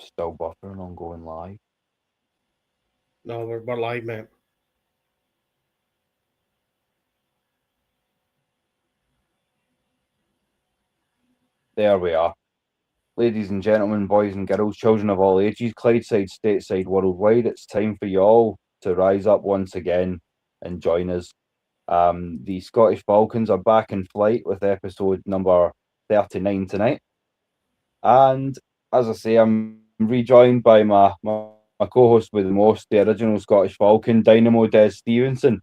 Still buffering on going live. No, we're live, mate. There we are. Ladies and gentlemen, boys and girls, children of all ages, Clydeside, Stateside, worldwide, it's time for you all to rise up once again and join us. The Scottish Falcons are back in flight with episode number 39 tonight. And as I say, I'm rejoined by my co-host with the most, the original Scottish Falcon, Dynamo Des Stevenson,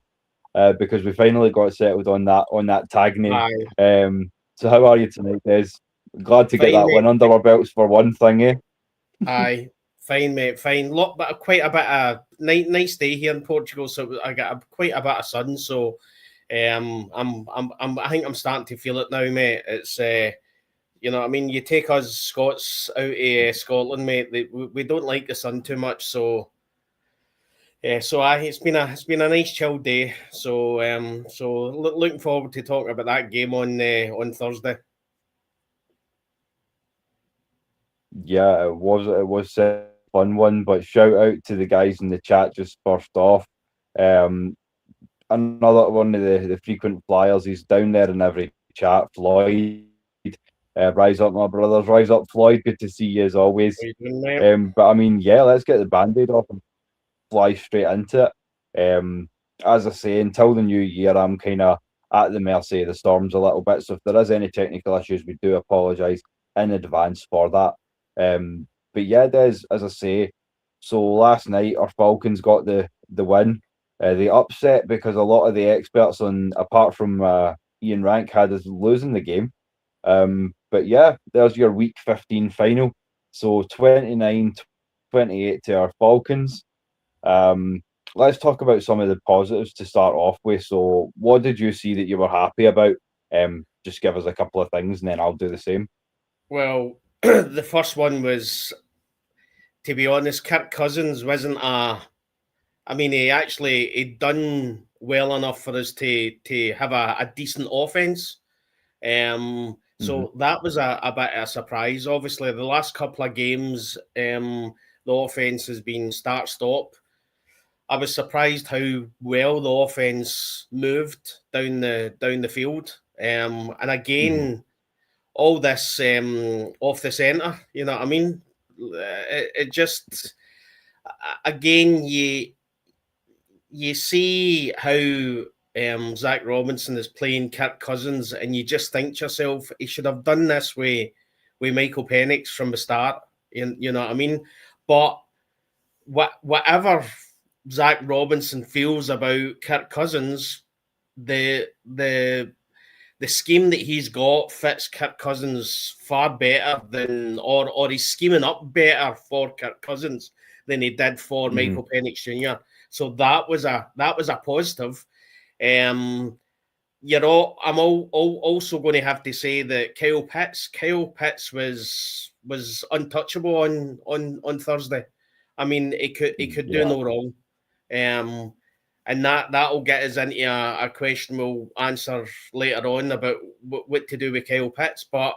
because we finally got settled on that tag name. Aye. So how are you tonight, Des? Glad to get Fine, that mate. win under our belts for one thing, eh? Aye. Fine, mate. Fine. Look, but quite a bit of nice day here in Portugal, so I got quite a bit of sun. So, I think I'm starting to feel it now, mate. It's you know, I mean, you take us Scots out of Scotland, mate. We don't like the sun too much, so yeah. So it's been a nice chill day. So looking forward to talking about that game on Thursday. Yeah, it was a fun one, but shout out to the guys in the chat just first off. Another one of the frequent flyers, he's down there in every chat. Floyd, rise up, my brothers, rise up, Floyd. Good to see you as always. How you doing, mate? But I mean, yeah, let's get the band-aid off and fly straight into it. As I say, until the new year, I'm kind of at the mercy of the storms a little bit. So if there is any technical issues, we do apologise in advance for that. But yeah, Des, as I say, so last night our Falcons got the win. They upset because a lot of the experts on, apart from Ian Rank, had us losing the game. But yeah, there's your week 15 final. So 29-28 to our Falcons. Let's talk about some of the positives to start off with. So what did you see that you were happy about? Just give us a couple of things and then I'll do the same. Well, the first one was, to be honest, Kirk Cousins wasn't a. I mean, he'd done well enough for us to have a decent offense. So that was a bit of a surprise. Obviously, the last couple of games, the offense has been start stop. I was surprised how well the offense moved down the field. And again, all this off the centre. You know what I mean? It just again you see how Zach Robinson is playing Kirk Cousins, and you just think to yourself, he should have done this with Michael Penix from the start. You know what I mean? But whatever Zach Robinson feels about Kirk Cousins, the scheme that he's got fits Kirk Cousins far better than, or he's scheming up better for Kirk Cousins than he did for Michael Penix Jr. So that was a positive. I'm also going to have to say that Kyle Pitts was untouchable on Thursday. I mean, he could do no wrong. And that'll get us into a question we'll answer later on about what to do with Kyle Pitts. But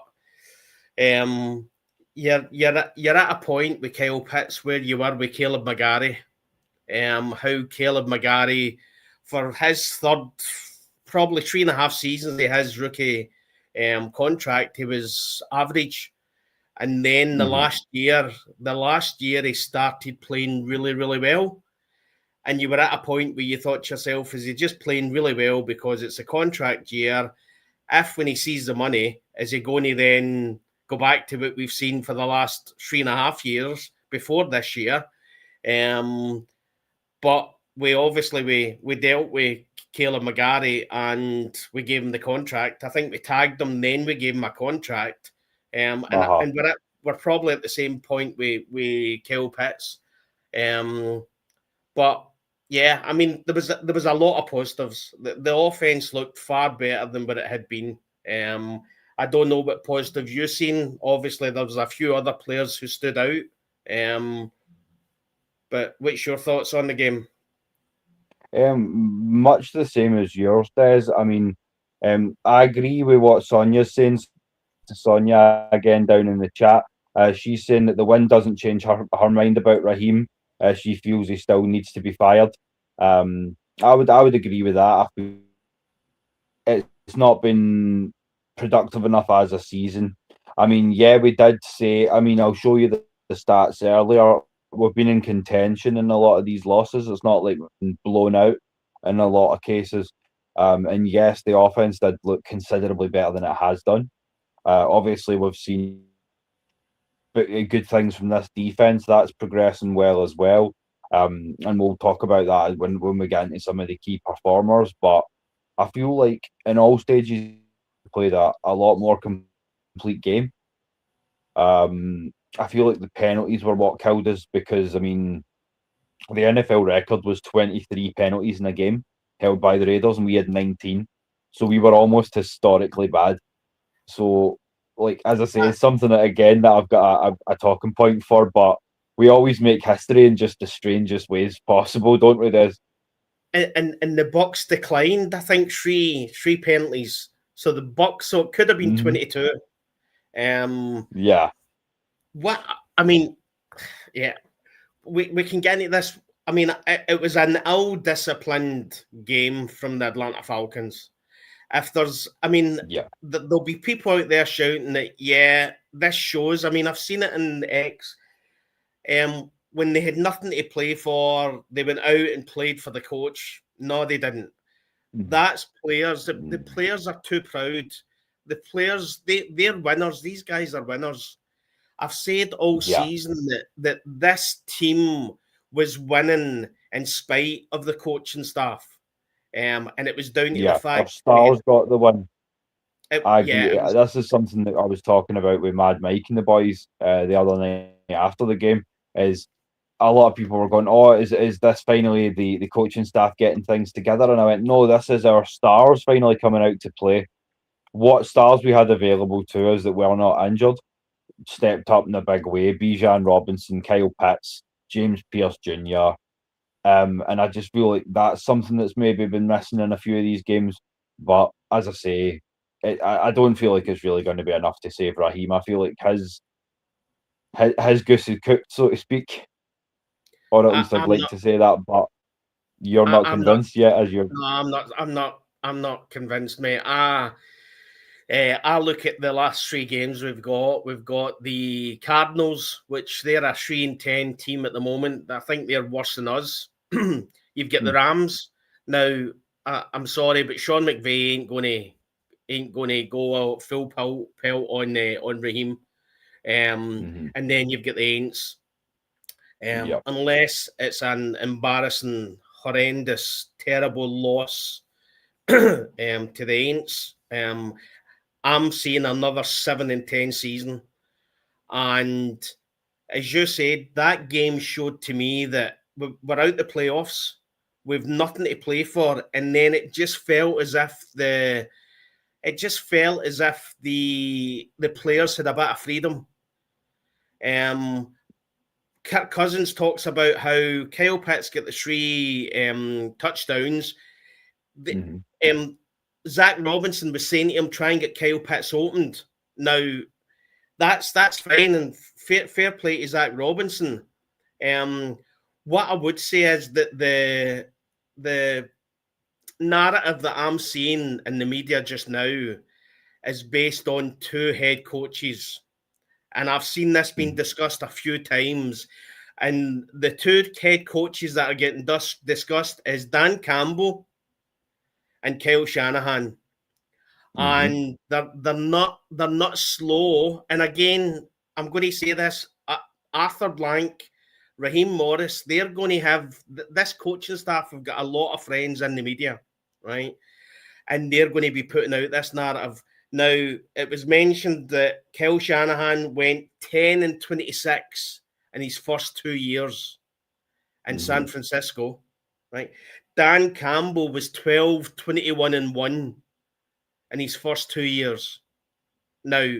you're at a point with Kyle Pitts where you were with Caleb McGarry. How Caleb McGarry, for his third, probably 3.5 seasons of his rookie contract, he was average. And then the last year he started playing really, really well. And you were at a point where you thought to yourself, is he just playing really well because it's a contract year? If when he sees the money, is he going to then go back to what we've seen for the last 3.5 years before this year? But we obviously we dealt with Caleb McGarry and we gave him the contract. I think we tagged him, then we gave him a contract. And we're probably at the same point with Kyle Pitts. But yeah, I mean, there was a lot of positives. The offense looked far better than what it had been. I don't know what positive you've seen. Obviously, there was a few other players who stood out. But what's your thoughts on the game? Much the same as yours, Des. I mean, I agree with what Sonia's saying. to Sonia again down in the chat. She's saying that the win doesn't change her mind about Raheem. She feels he still needs to be fired. I would agree with that. I feel it's not been productive enough as a season. I mean, yeah, we did say. I mean, I'll show you the stats earlier. We've been in contention in a lot of these losses. It's not like we've been blown out in a lot of cases. And yes, the offense did look considerably better than it has done. Obviously, we've seen good things from this defense. That's progressing well as well. And we'll talk about that when we get into some of the key performers. But I feel like in all stages, we played a lot more complete game. I feel like the penalties were what killed us because, I mean, the NFL record was 23 penalties in a game held by the Raiders, and we had 19. So we were almost historically bad. So, like, as I say, it's something that, again, that I've got a talking point for, but we always make history in just the strangest ways possible, don't we, Des? And the Bucs declined, I think, three penalties. So the Bucs, so it could have been 22. Yeah. What I mean, yeah, we can get into this. I mean, it was an ill-disciplined game from the Atlanta Falcons. If there's, I mean, there'll be people out there shouting that, yeah, this shows. I mean, I've seen it in X. When they had nothing to play for, they went out and played for the coach. No, they didn't. That's players. The players are too proud. The players, they're winners. These guys are winners. I've said all season that this team was winning in spite of the coaching staff. And it was down to the fact our stars got the win. I agree. Yeah, this is something that I was talking about with Mad Mike and the boys the other night after the game. Is a lot of people were going, "Oh, is this finally the coaching staff getting things together?" And I went, "No, this is our stars finally coming out to play. What stars we had available to us that were not injured stepped up in a big way. Bijan Robinson, Kyle Pitts, James Pierce Jr. And I just feel like that's something that's maybe been missing in a few of these games. But as I say, I don't feel like it's really going to be enough to save Raheem. I feel like his goose is cooked, so to speak. Or at least I'd like to say that, but you're not convinced yet, as you're. No, I'm not convinced, mate. I look at the last three games we've got. We've got the Cardinals, which they're a 3-10 team at the moment. I think they're worse than us. You've got the Rams. Now, I'm sorry, but Sean McVay ain't gonna go out full pelt on Raheem. And then you've got the Aints. Unless it's an embarrassing, horrendous, terrible loss to the Aints. I'm seeing another 7-10 season. And as you said, that game showed to me that we're out the playoffs. We've nothing to play for. And then it just felt as if the players had a bit of freedom. Kirk Cousins talks about how Kyle Pitts got the 3 touchdowns. Zach Robinson was saying to him, try and get Kyle Pitts opened. Now, that's fine, and fair play to Zach Robinson. What I would say is that the narrative that I'm seeing in the media just now is based on 2 head coaches. And I've seen this being discussed a few times. And the 2 head coaches that are getting discussed is Dan Campbell and Kyle Shanahan. And they're not slow. And again, I'm going to say this: Arthur Blank, Raheem Morris, they're going to have this coaching staff have got a lot of friends in the media, right? And they're going to be putting out this narrative. Now, it was mentioned that Kyle Shanahan went 10-26 in his first 2 years in San Francisco, right? Dan Campbell was 12-21-1 in his first 2 years. Now,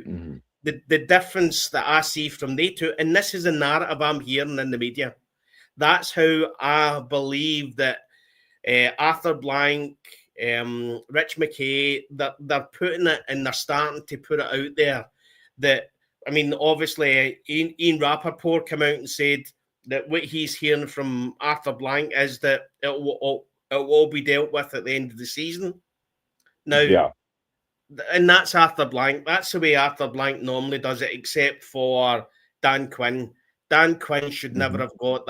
the difference that I see from they two, and this is a narrative I'm hearing in the media, that's how I believe that Arthur Blank, Rich McKay, they're putting it and they're starting to put it out there that, I mean, obviously Ian Rappaport came out and said that what he's hearing from Arthur Blank is that it will all be dealt with at the end of the season. Now, and that's Arthur Blank. That's the way Arthur Blank normally does it, except for Dan Quinn. Dan Quinn should never have got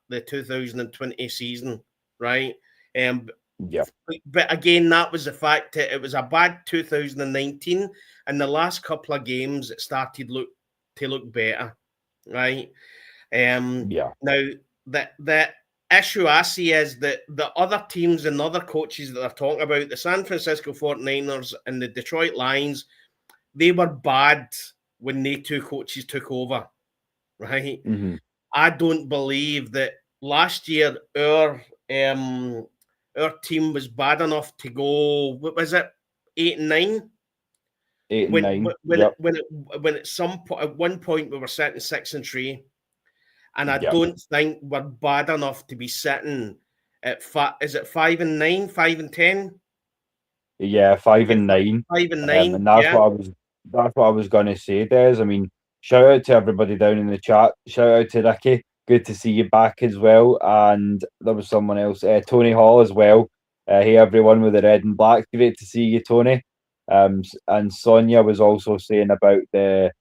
the 2020 season, right? But again, that was the fact that it was a bad 2019, and the last couple of games it started to look better, right? Now the issue I see is that the other teams and other coaches that they're talking about, the San Francisco 49ers and the Detroit Lions, they were bad when they two coaches took over, right? I don't believe that last year our team was bad enough to go, what was it, 8 and 9? 8 and 9. When at one point we were sitting 6 and 3. And I don't think we're bad enough to be sitting at is it 5 and 9, 5 and 10? Yeah, 5 and 9. 5 and 9. And that's what I was going to say, Des. I mean, shout out to everybody down in the chat. Shout out to Ricky. Good to see you back as well. And there was someone else, Tony Hall as well. Hey everyone with the red and black. Great to see you, Tony. And Sonia was also saying about the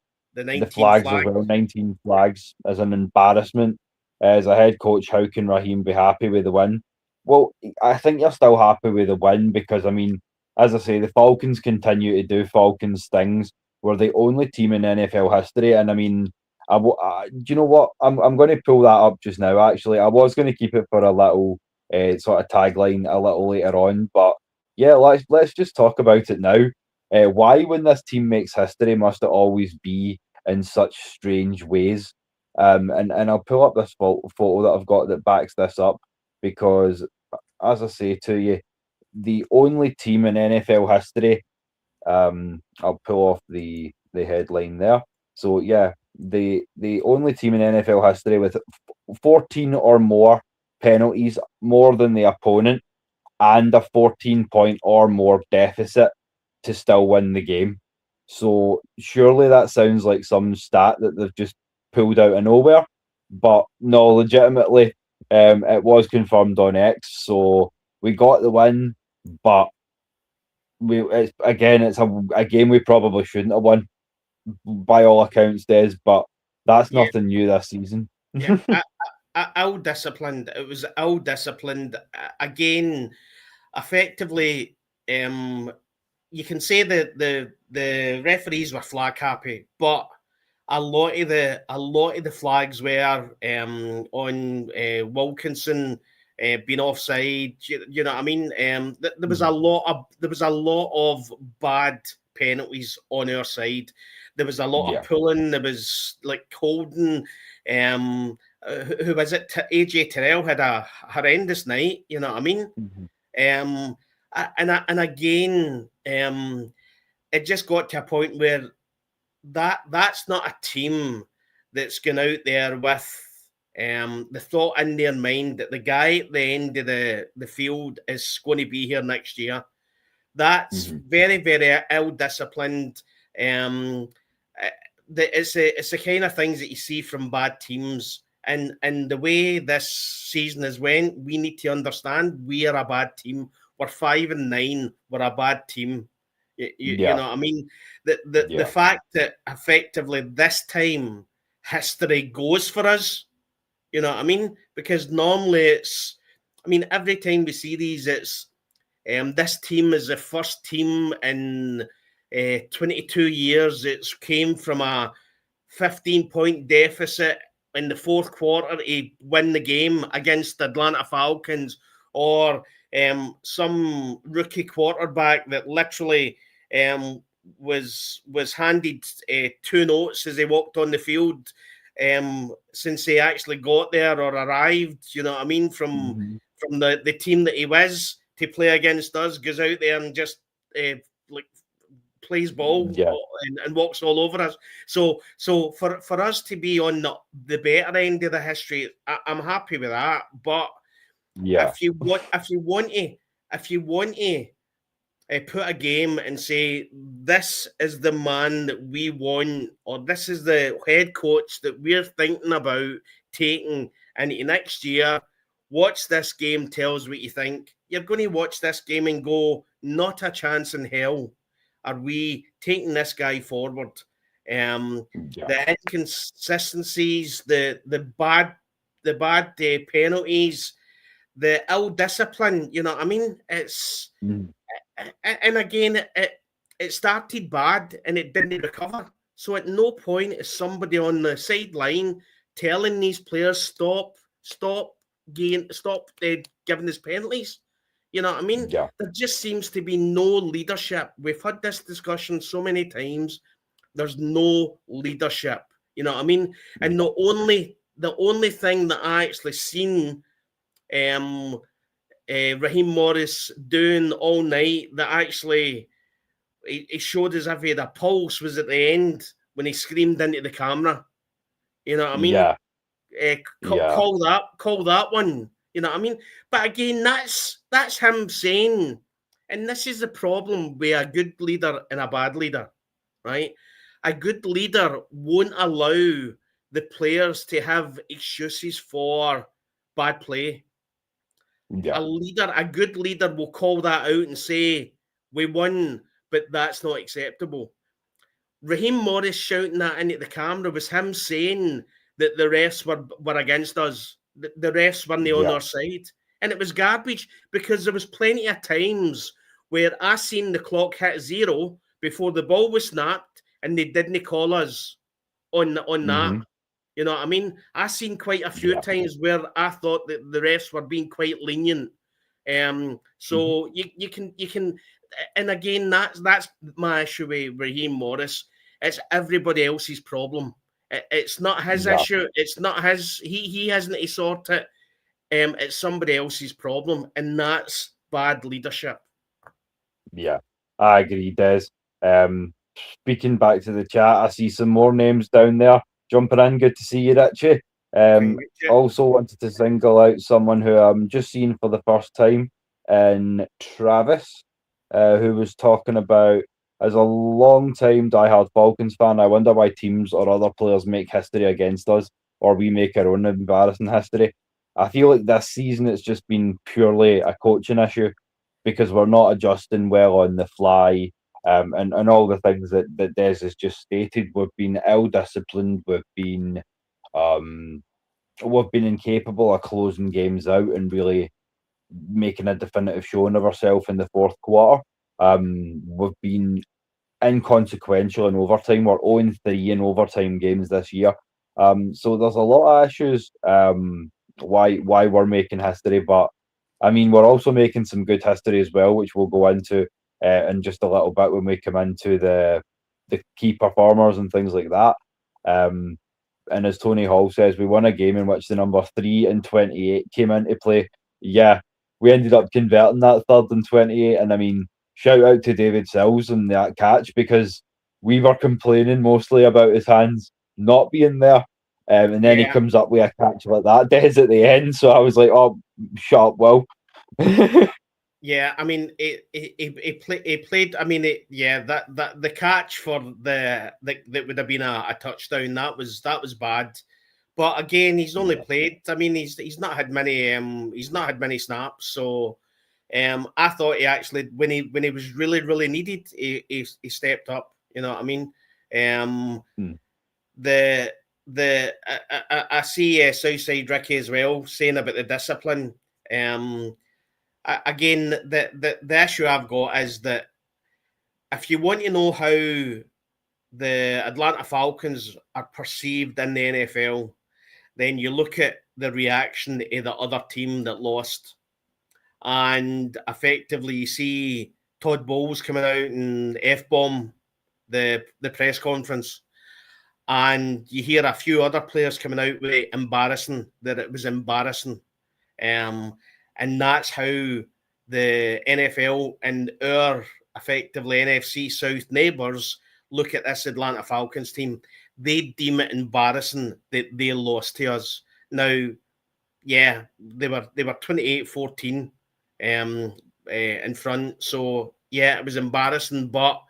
flags as well. 19 flags as an embarrassment. As a head coach, how can Raheem be happy with the win? Well, I think you're still happy with the win because, I mean, as I say, the Falcons continue to do Falcons things. We're the only team in NFL history, and I mean, do you know what? I'm going to pull that up just now. Actually, I was going to keep it for a little sort of tagline a little later on, but yeah, let's just talk about it now. Why, when this team makes history, must it always be in such strange ways? And I'll pull up this photo that I've got that backs this up because, as I say to you, the only team in NFL history. I'll pull off the headline there. So yeah, the only team in NFL history with 14 or more penalties, more than the opponent, and a 14-point or more deficit to still win the game. So surely that sounds like some stat that they've just pulled out of nowhere. But no, legitimately, it was confirmed on X. So we got the win, but it's a game we probably shouldn't have won by all accounts, Des, but that's nothing new this season. Ill-disciplined. It was ill-disciplined. Again, effectively, you can say that the referees were flag happy, but a lot of the flags were on Wilkinson being offside. You know what I mean? There was a lot of bad penalties on our side. There was a lot of pulling. There was like holding. Who was it? AJ Terrell had a horrendous night. You know what I mean? And again, it just got to a point where that's not a team that's going out there with the thought in their mind that the guy at the end of the field is going to be here next year. That's very, very ill-disciplined. It's the kind of things that you see from bad teams. And the way this season has went, we need to understand we are a bad team. We're 5 and 9. We're a bad team. You know what I mean? The fact that effectively this time history goes for us, you know what I mean? Because normally every time we see these, it's this team is the first team in 22 years. It's came from a 15-point deficit in the fourth quarter to win the game against the Atlanta Falcons, or some rookie quarterback that literally was handed 2 notes as he walked on the field since he actually got there or arrived. You know what I mean? From the team that he was to play against us, goes out there and just plays ball and walks all over us. So for us to be on the better end of the history, I'm happy with that. But if you want to put a game and say, this is the man that we want, or this is the head coach that we're thinking about taking into next year. Watch this game, tell us what you think. You're going to watch this game and go, not a chance in hell are we taking this guy forward. The inconsistencies, the bad penalties, the ill discipline. You know what I mean? It's and again, it started bad and it didn't recover. So at no point is somebody on the sideline telling these players stop giving us penalties. You know what I mean? Yeah. There just seems to be no leadership. We've had this discussion so many times. There's no leadership. You know what I mean? And the only thing that I actually seen Raheem Morris doing all night that actually he showed as if he had a pulse was at the end when he screamed into the camera. You know what I mean? Yeah. Call that one. You know what I mean? But again, that's him saying, and this is the problem with a good leader and a bad leader, right? A good leader won't allow the players to have excuses for bad play. Yeah. A good leader will call that out and say, we won, but that's not acceptable. Raheem Morris shouting that into the camera was him saying that the refs were against us. The refs weren't on our side. And it was garbage because there was plenty of times where I seen the clock hit 0 before the ball was snapped and they didn't call us on that. You know what I mean? I seen quite a few times where I thought that the refs were being quite lenient. So you can, and again, that's my issue with Raheem Morris. It's everybody else's problem. It's not his issue. It's not his. He hasn't to sort it. It's somebody else's problem, and that's bad leadership. Yeah, I agree, Des. Speaking back to the chat, I see some more names down there jumping in. Good to see you, Richie. Also wanted to single out someone who I'm just seeing for the first time, and Travis, who was talking about, as a long-time diehard Falcons fan, I wonder why teams or other players make history against us, or we make our own embarrassing history. I feel like this season it's just been purely a coaching issue because we're not adjusting well on the fly, and all the things that Des has just stated. We've been ill-disciplined. We've been incapable of closing games out and really making a definitive showing of ourselves in the fourth quarter. We've been inconsequential in overtime. We're 0-3 in overtime games this year. So there's a lot of issues why we're making history, but I mean we're also making some good history as well, which we'll go into in just a little bit when we come into the key performers and things like that. And as Tony Hall says, we won a game in which the number 3 and 28 came into play. Yeah, we ended up converting that 3rd and 28, and I mean, shout out to David Sills and that catch because we were complaining mostly about his hands not being there. And then he comes up with a catch like that, Des, at the end. So I was like, oh, shut up, Will. Yeah, I mean, he played. I mean, that the catch for that would have been a touchdown. That was bad. But again, he's only played. I mean, he's not had many snaps. So, I thought he actually when he was really needed, he stepped up. You know what I mean? I see Southside Ricky as well saying about the discipline. Again, the issue I've got is that if you want to know how the Atlanta Falcons are perceived in the NFL, then you look at the reaction of the other team that lost. And effectively, you see Todd Bowles coming out and F-bomb the press conference. And you hear a few other players coming out with that it was embarrassing. And that's how the NFL and our effectively NFC South neighbours look at this Atlanta Falcons team. They deem it embarrassing that they lost to us. Now, yeah, they were 28-14 in front. So Yeah, it was embarrassing, but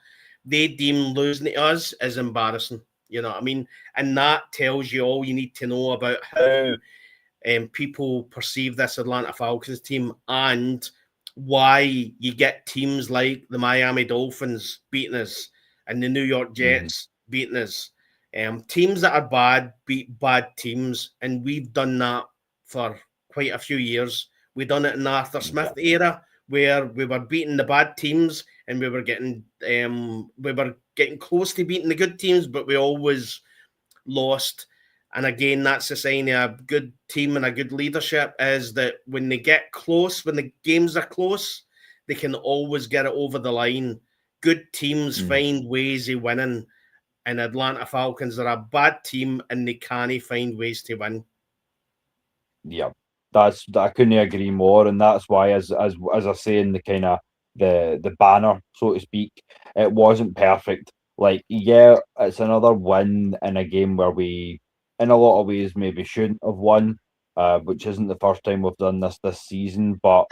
they deem losing to us as embarrassing. You know what I mean? And that tells you all you need to know about how people perceive this Atlanta Falcons team and why you get teams like the Miami Dolphins beating us and the New York Jets beating us. Teams that are bad beat bad teams, and we've done that for quite a few years. We done it in the Arthur Smith era, where we were beating the bad teams and we were getting close to beating the good teams, but we always lost. And again, that's a sign of a good team and a good leadership, is that when they get close, when the games are close, they can always get it over the line. Good teams find ways of winning, and Atlanta Falcons are a bad team and they can't find ways to win. Yeah, I couldn't agree more, and that's why, as I say in the kind of the banner, so to speak, it wasn't perfect. Like, yeah, it's another win in a game where we, in a lot of ways, maybe shouldn't have won, which isn't the first time we've done this season. But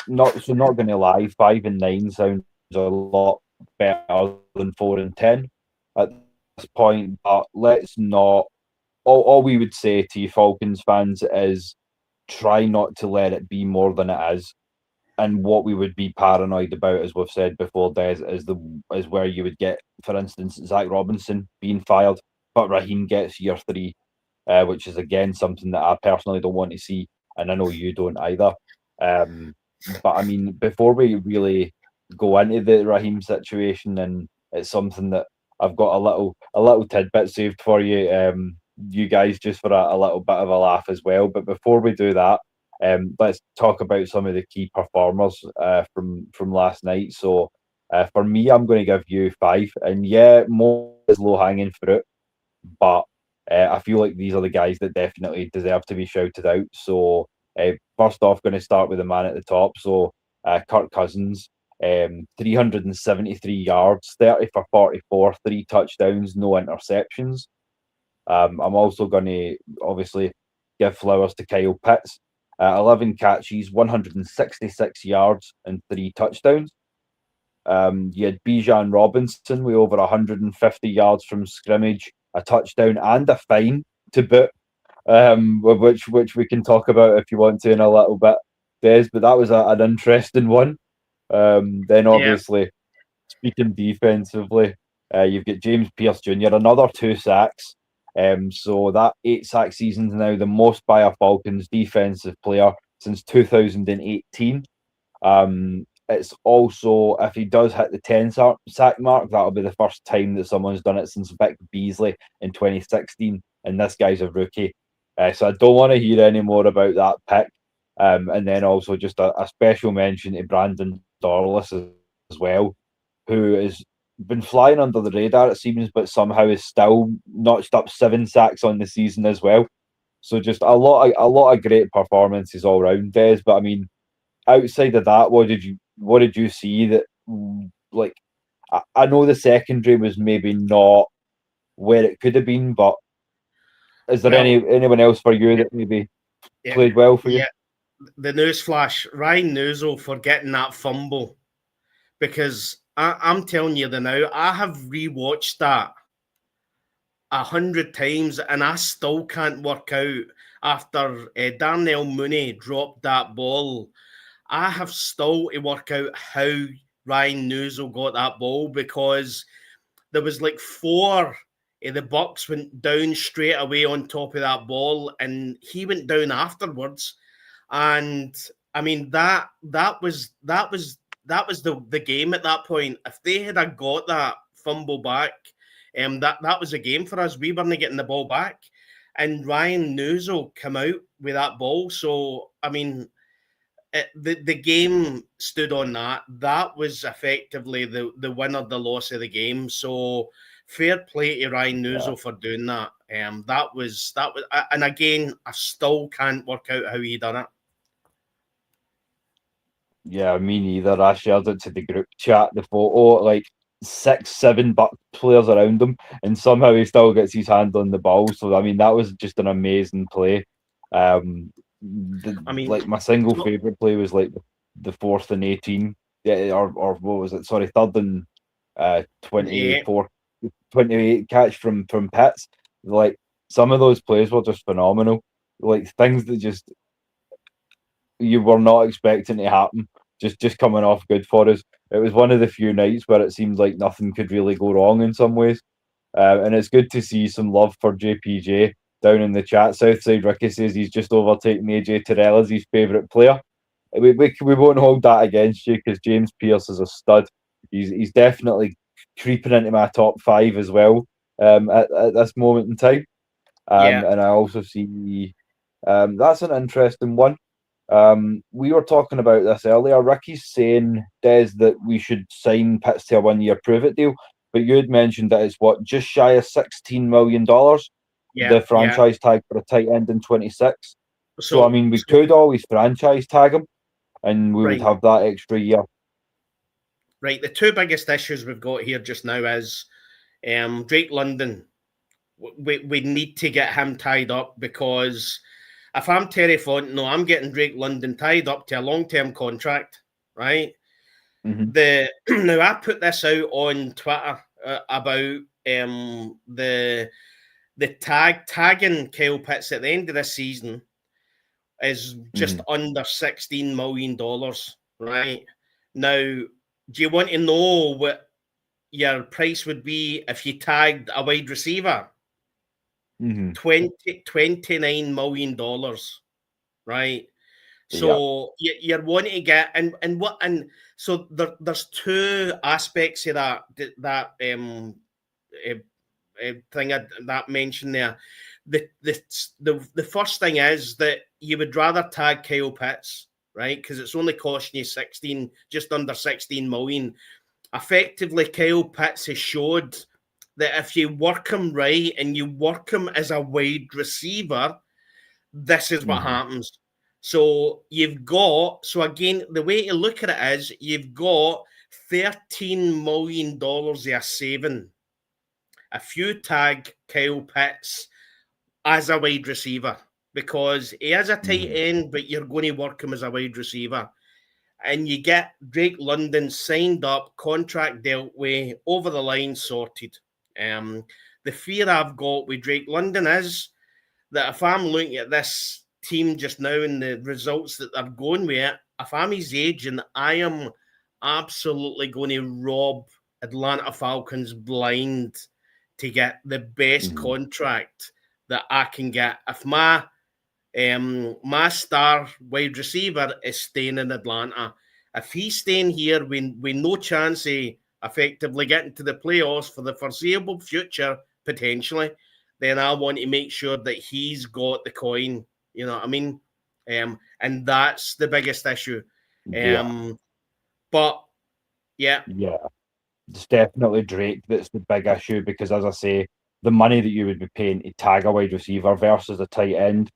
not going to lie, 5-9 sounds a lot better than 4-10 at this point. But let's not. All we would say to you Falcons fans is try not to let it be more than it is. And what we would be paranoid about, as we've said before, Des, is where you would get, for instance, Zach Robinson being fired, but Raheem gets year 3, which is again something that I personally don't want to see, and I know you don't either. But I mean, before we really go into the Raheem situation, and it's something that I've got a little tidbit saved for you, you guys, just for a little bit of a laugh as well. But before we do that, let's talk about some of the key performers from last night. So for me, I'm going to give you 5, and yeah, more is low hanging fruit, but I feel like these are the guys that definitely deserve to be shouted out. So first off, going to start with the man at the top. So Kirk Cousins, 373 yards, 30 for 44, 3 touchdowns, no interceptions. I'm also going to obviously give flowers to Kyle Pitts. 11 catches, 166 yards, and 3 touchdowns. You had Bijan Robinson with over 150 yards from scrimmage, a touchdown, and a fine to boot, which we can talk about if you want to in a little bit, Des. But that was an interesting one. Then obviously, speaking defensively, you've got James Pierce Jr., another 2 sacks. So that 8 sack season's now the most by a Falcons defensive player since 2018. It's also, if he does hit the 10 sack mark, that'll be the first time that someone's done it since Vic Beasley in 2016, and this guy's a rookie. So I don't want to hear any more about that pick. And then also just a special mention to Brandon Dorlus as well, who has been flying under the radar, it seems, but somehow is still notched up 7 sacks on the season as well. So just a lot of great performances all round, Des. But I mean, outside of that, what did you see that, like, I know the secondary was maybe not where it could have been, but is there anyone else for you that maybe played well for you? The newsflash, Ryan Nuzzo for getting that fumble, because I'm telling you now, I have rewatched that 100 times and I still can't work out after Darnell Mooney dropped that ball. I have still to work out how Ryan Nuzzo got that ball, because there was like 4 the Bucs went down straight away on top of that ball, and he went down afterwards. And I mean, that was the game at that point. If they had got that fumble back, that was a game for us. We weren't getting the ball back, and Ryan Nuzzo came out with that ball. So I mean, the game stood on that. That was effectively the winner, the loss of the game. So fair play to Ryan Nuzzo for doing that. That was, and again, I still can't work out how he done it. Yeah, me neither. I shared it to the group chat, the photo, like 6-7 Bucs players around him, and somehow he still gets his hand on the ball. So I mean, that was just an amazing play. Like my single favorite play was like the 4th and 18 or what was it? Sorry, 3rd and 24, Yeah. 28 catch from Pitts. Like, some of those plays were just phenomenal. Like, things that just you were not expecting to happen, just coming off good for us. It was one of the few nights where it seemed like nothing could really go wrong in some ways. And it's good to see some love for JPJ down in the chat. Southside Ricky says he's just overtaken AJ Terrell as his favourite player. We won't hold that against you because James Pearce is a stud. He's definitely creeping into my top 5 as well at this moment in time. And I also see that's an interesting one. We were talking about this earlier. Ricky's saying, Des, that we should sign Pitts to a 1-year prove-it deal, but you had mentioned that it's just shy of $16 million, the franchise tag for a tight end in 26. So I mean, we could always franchise tag him, and we would have that extra year. Right. The 2 biggest issues we've got here just now is Drake London. We need to get him tied up, because if I'm Terry Fontenot, I'm getting Drake London tied up to a long-term contract, right? Mm-hmm. Now, I put this out on Twitter about the tagging Kyle Pitts at the end of this season is just under $16 million, right? Now, do you want to know what your price would be if you tagged a wide receiver? $29 million, right? So you're wanting to get and so there's 2 aspects of that thing that mentioned there. The first thing is that you would rather tag Kyle Pitts, right? Because it's only costing you just under 16 million. Effectively, Kyle Pitts has showed that if you work him right and you work him as a wide receiver, this is what happens. So again, the way to look at it is you've got $13 million of saving if you tag Kyle Pitts as a wide receiver, because he is a tight end, but you're going to work him as a wide receiver. And you get Drake London signed up, contract dealt with, over the line, sorted. The fear I've got with Drake London is that if I'm looking at this team just now and the results that they're going with, if I'm his agent, I am absolutely going to rob Atlanta Falcons blind to get the best contract that I can get. If my star wide receiver is staying in Atlanta, if he's staying here with no chance of effectively getting to the playoffs for the foreseeable future, potentially, then I want to make sure that he's got the coin. You know what I mean? And that's the biggest issue. But it's definitely Drake that's the big issue, because, as I say, the money that you would be paying to tag a wide receiver versus a tight end,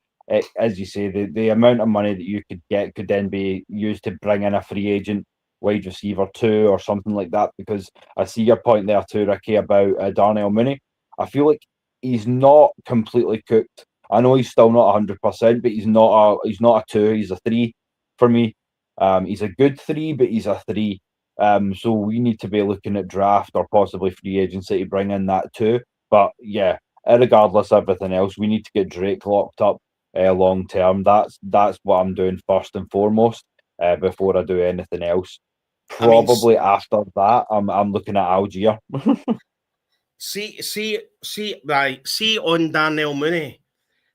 as you say, the amount of money that you could get could then be used to bring in a free agent wide receiver too, or something like that. Because I see your point there too, Ricky, about Darnell Mooney. I feel like he's not completely cooked. I know he's still not 100%, but he's not a 2, he's a 3 for me. He's a good 3, but he's a 3. So we need to be looking at draft or possibly free agency to bring in that too. But yeah, regardless of everything else, we need to get Drake locked up long term. That's what I'm doing first and foremost before I do anything else. Probably after that, I'm looking at Algier. See on Darnell Mooney.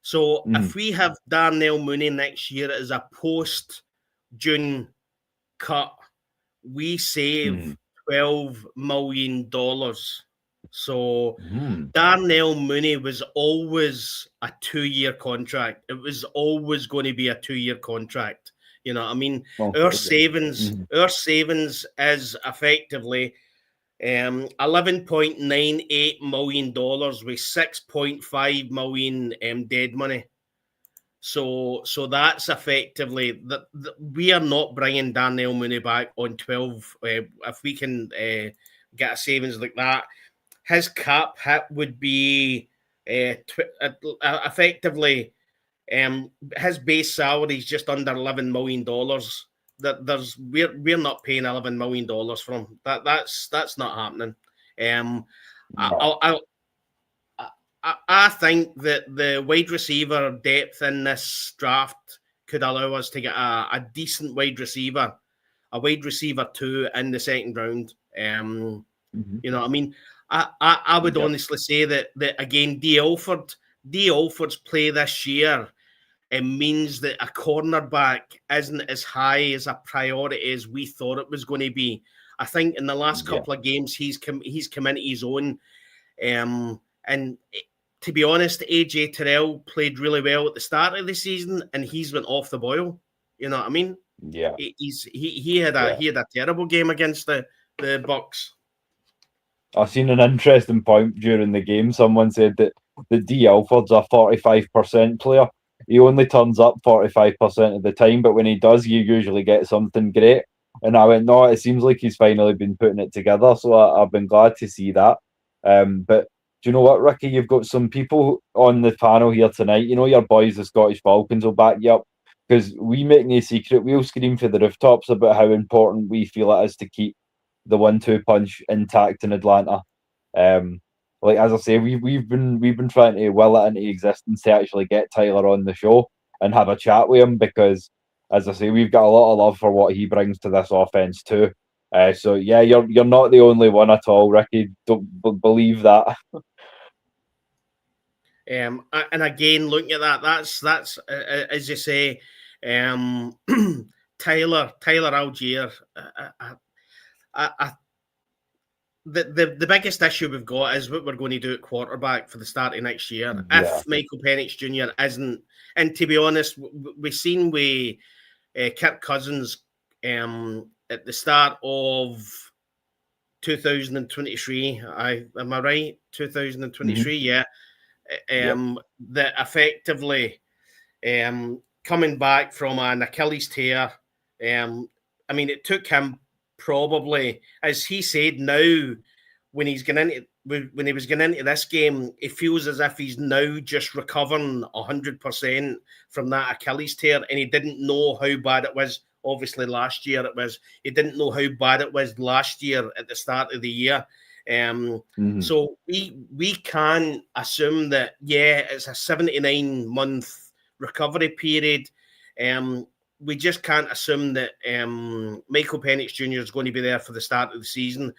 So if we have Darnell Mooney next year as a post-June cut, we save $12 million. So Darnell Mooney was always a 2-year contract. It was always going to be a 2-year contract. You know what I mean? Our savings is effectively $11.98 million with $6.5 million dead money. So that's effectively that we are not bringing Darnell Mooney back on 12. If we can get a savings like that, his cap hit would be effectively his base salary is just under $11 million. we're not paying $11 million for him. That's not happening. I think that the wide receiver depth in this draft could allow us to get a decent wide receiver, a wide receiver 2 in the second round. You know what I mean? I would honestly say that again, D. Alford's play this year, it means that a cornerback isn't as high as a priority as we thought it was going to be. I think in the last couple of games, he's come into his own. And to be honest, AJ Terrell played really well at the start of the season, and he's went off the boil. You know what I mean? Yeah. He had a terrible game against the Bucs. I've seen an interesting point during the game. Someone said that D. Alford's a 45% player. He only turns up 45% of the time, but when he does, you usually get something great. And I went, no, it seems like he's finally been putting it together. So I've been glad to see that. But do you know what, Ricky? You've got some people on the panel here tonight. You know, your boys, the Scottish Falcons, will back you up, because we make no secret. We'll scream for the rooftops about how important we feel it is to keep the 1-2 punch intact in Atlanta. Like, as I say, we've been trying to will it into existence to actually get Tyler on the show and have a chat with him, because, as I say, we've got a lot of love for what he brings to this offense too. So yeah, you're not the only one at all, Ricky. Don't believe that. And again, looking at that's as you say, Tyler Algier. The biggest issue we've got is what we're going to do at quarterback for the start of next year. Yeah. If Michael Penix Jr. isn't, and to be honest, we've seen with Kirk Cousins at the start of 2023. Am I right? 2023, yeah. That effectively coming back from an Achilles tear. I mean, it took him probably, as he said, now when he was getting into this game, it feels as if he's now just recovering 100% from that Achilles tear, and he didn't know how bad it was. Obviously, last year he didn't know how bad it was last year at the start of the year. So we can assume that, it's a 79-month recovery period. We just can't assume that Michael Penix Jr. is going to be there for the start of the season.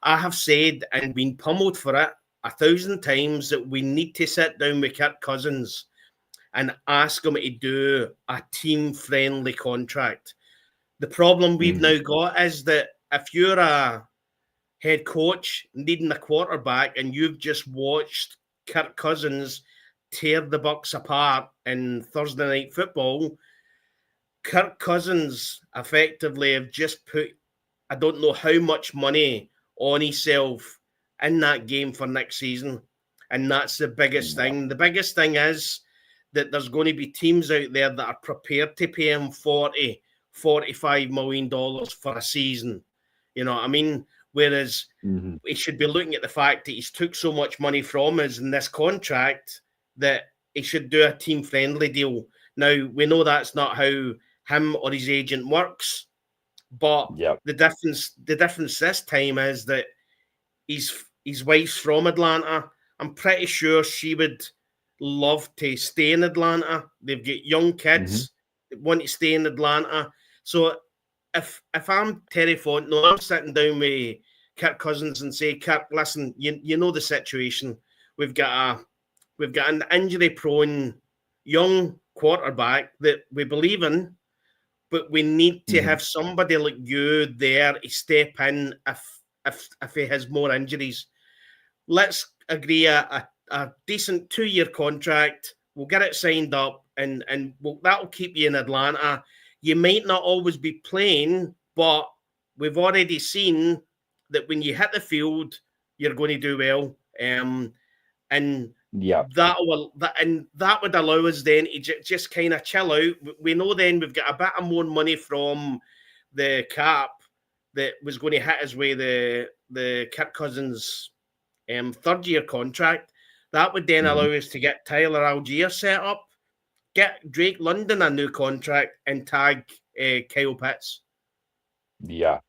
I have said and been pummeled for it 1,000 times that we need to sit down with Kirk Cousins and ask him to do a team-friendly contract. The problem we've now got is that if you're a head coach needing a quarterback and you've just watched Kirk Cousins tear the Bucs apart in Thursday Night Football, Kirk Cousins effectively have just put, I don't know how much money on himself in that game for next season. And that's the biggest thing. The biggest thing is that there's going to be teams out there that are prepared to pay him $40-45 million for a season. You know what I mean? Whereas we should be looking at the fact that he's took so much money from us in this contract that he should do a team-friendly deal. Now, we know that's not how him or his agent works, but the difference this time is that his wife's from Atlanta. I'm pretty sure she would love to stay in Atlanta. They've got young kids that want to stay in Atlanta. So if I'm Terry Fontenot, I'm sitting down with Kirk Cousins and say, Kirk, listen, you know the situation. We've got an injury-prone young quarterback that we believe in, but we need to have somebody like you there to step in if he has more injuries. Let's agree a decent 2-year contract. We'll get it signed up, and that'll keep you in Atlanta. You might not always be playing, but we've already seen that when you hit the field, you're going to do well. And that would allow us then to just kind of chill out. We know then we've got a bit of more money from the cap that was going to hit us with the Kirk Cousins 3rd-year contract. That would then allow us to get Tyler Algier set up. get Drake London a new contract and tag Kyle Pitts. Yeah,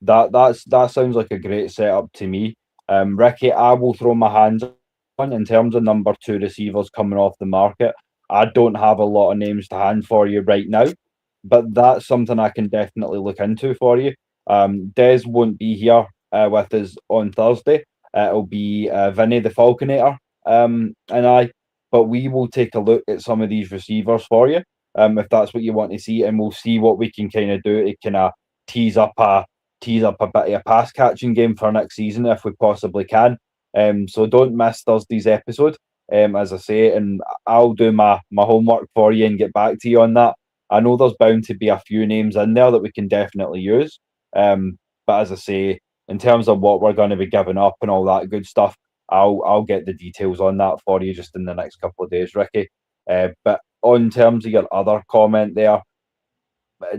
that sounds like a great setup to me. Ricky, I will throw my hands on in terms of number 2 receivers coming off the market. I don't have a lot of names to hand for you right now, but that's something I can definitely look into for you. Des won't be here with us on Thursday. It'll be Vinny the Falconator and I, but we will take a look at some of these receivers for you if that's what you want to see, and we'll see what we can kind of do to kind of tease up a bit of a pass catching game for next season if we possibly can. So don't miss Thursday's episode. As I say, and I'll do my homework for you and get back to you on that. I know there's bound to be a few names in there that we can definitely use. But as I say, in terms of what we're going to be giving up and all that good stuff, I'll get the details on that for you just in the next couple of days, Ricky. But on terms of your other comment there,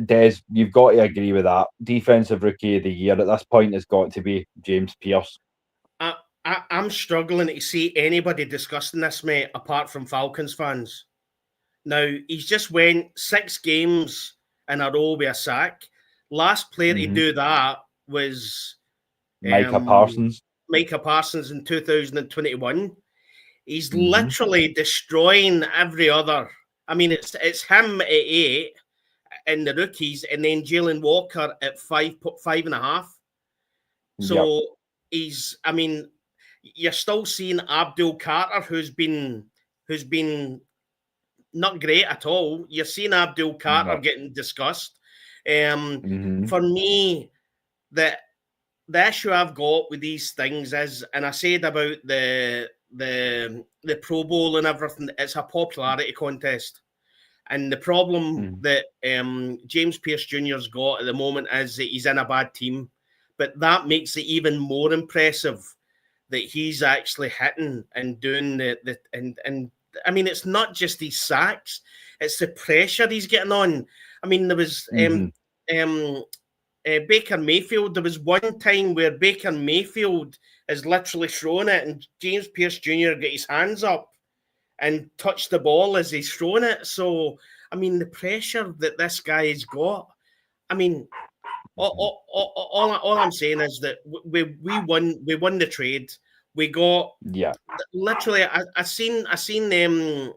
Des, you've got to agree with that. Defensive Rookie of the Year at this point has got to be James Pearce. I'm struggling to see anybody discussing this, mate, apart from Falcons fans. Now, he's just went 6 games in a row with a sack. Last player to do that was Micah Parsons. Micah Parsons in 2021. He's literally destroying every other. I mean, it's him at 8 in the rookies, and then Jalen Walker at 5.5. So he's. I mean, you're still seeing Abdul Carter, who's been not great at all. You're seeing Abdul Carter getting discussed. For me, the issue I've got with these things is, and I said about the Pro Bowl and everything, it's a popularity contest. And the problem that James Pearce Jr.'s got at the moment is that he's in a bad team. But that makes it even more impressive that he's actually hitting and doing and I mean, it's not just these sacks, it's the pressure he's getting on. I mean, there was Baker Mayfield. There was one time where Baker Mayfield is literally throwing it and James Pearce Jr. got his hands up and touched the ball as he's throwing it. So, I mean, the pressure that this guy has got, I mean, all I'm saying is that we won the trade. We got literally. I seen them.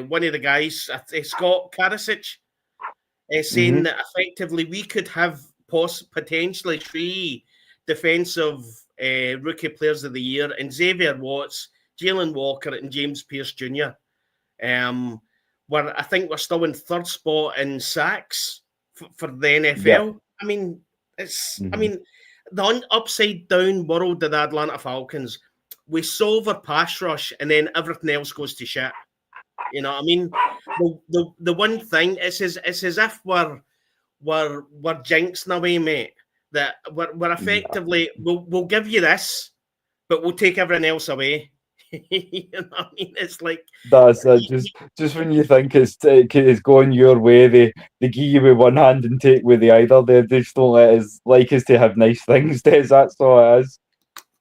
One of the guys, Scott Karasic, saying that effectively we could have potentially 3 defensive rookie players of the year, and Xavier Watts, Jalen Walker, and James Pearce Jr. Where I think we're still in 3rd spot in sacks for the NFL. I mean, it's. I mean, the upside down world of the Atlanta Falcons. We solve our pass rush, and then everything else goes to shit. You know what I mean? The one thing it's as if we're jinxing away, mate. That we're effectively we'll give you this, but we'll take everything else away. You know what I mean? It's like that's just when you think it's going your way, they give you with one hand and take with the other. They just don't like us to have nice things. That's all it is.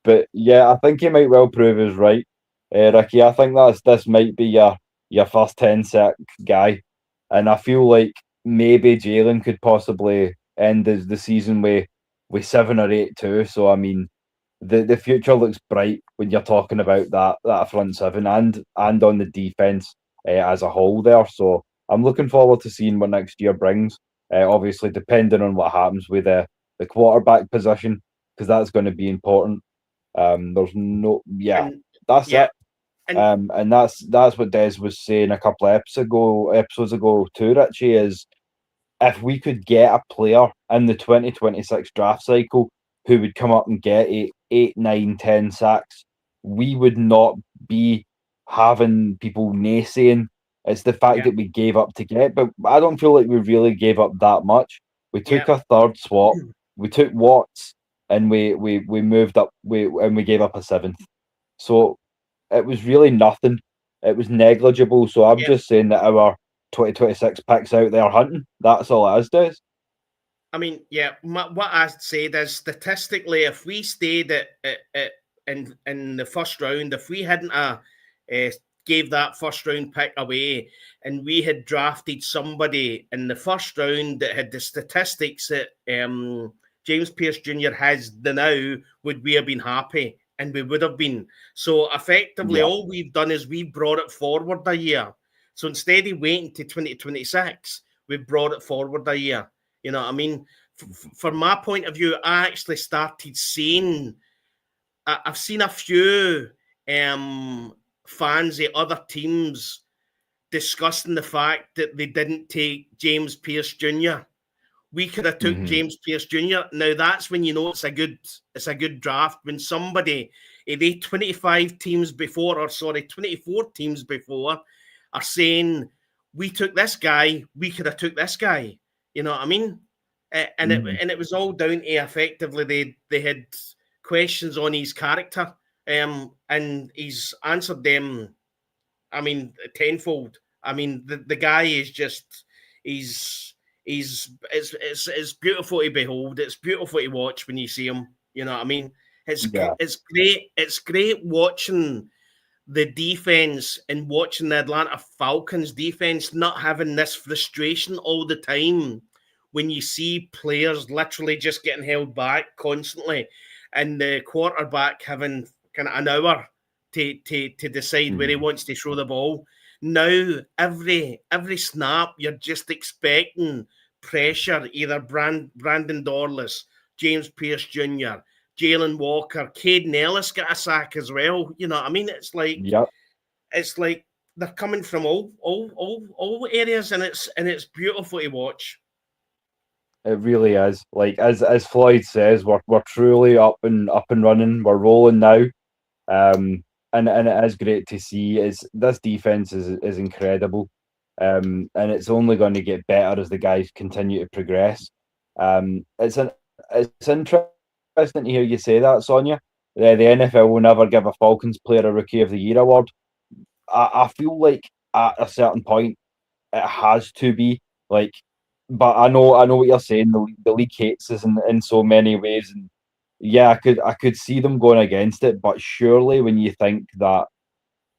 But yeah, I think he might well prove us right, Ricky. I think this might be your first 10 sack guy, and I feel like maybe Jalen could possibly end the season with 7 or 8 too. So I mean, the future looks bright when you're talking about that front 7 and on the defense as a whole there. So I'm looking forward to seeing what next year brings. Obviously, depending on what happens with the quarterback position, because that's going to be important. There's no that's it. And that's what Des was saying a couple of episodes ago too, Richie, is if we could get a player in the 2026 draft cycle who would come up and get 8, 9, 10 sacks, we would not be having people naysaying. It's the fact that we gave up to get, but I don't feel like we really gave up that much. We took a 3rd swap, we took Watts, and we moved up, and we gave up a 7th. So it was really nothing. It was negligible. So I'm just saying that our 2026 picks out there hunting. That's all it is, Des. I mean, what I said is statistically, if we stayed in the 1st round, if we hadn't gave that first round pick away, and we had drafted somebody in the first round that had the statistics that James Pearce Jr. has now, would we have been happy? And we would have been. So effectively, all we've done is we brought it forward a year. So instead of waiting to 2026, we brought it forward a year. You know what I mean? From my point of view, I actually started seeing, I've seen a few fans of other teams discussing the fact that they didn't take James Pearce Jr. We could have took James Pearce Jr. Now that's when you know it's a good draft. When somebody, they 25 teams before, or sorry, 24 teams before, are saying we took this guy, we could have took this guy. You know what I mean? And it was all down to effectively they had questions on his character, and he's answered them. I mean, tenfold. I mean, the guy is just it's beautiful to behold. It's beautiful to watch when you see him. You know what I mean? It's great. It's great watching the defense and watching the Atlanta Falcons defense not having this frustration all the time when you see players literally just getting held back constantly, and the quarterback having kind of an hour to decide where he wants to throw the ball. Now, every snap, you're just expecting pressure, either Brandon Dorless, James Pearce Jr., Jalen Walker, Caden Ellis got a sack as well. You know what I mean? It's like they're coming from all areas, and it's beautiful to watch. It really is. Like as Floyd says, we're truly up and running. We're rolling now, and it is great to see. This defense is incredible, and it's only going to get better as the guys continue to progress. It's interesting to hear you say that, Sonia. The NFL will never give a Falcons player a Rookie of the Year award. I feel like at a certain point it has to be like. But I know what you're saying. The league hates us in so many ways, and yeah, I could see them going against it. But surely, when you think that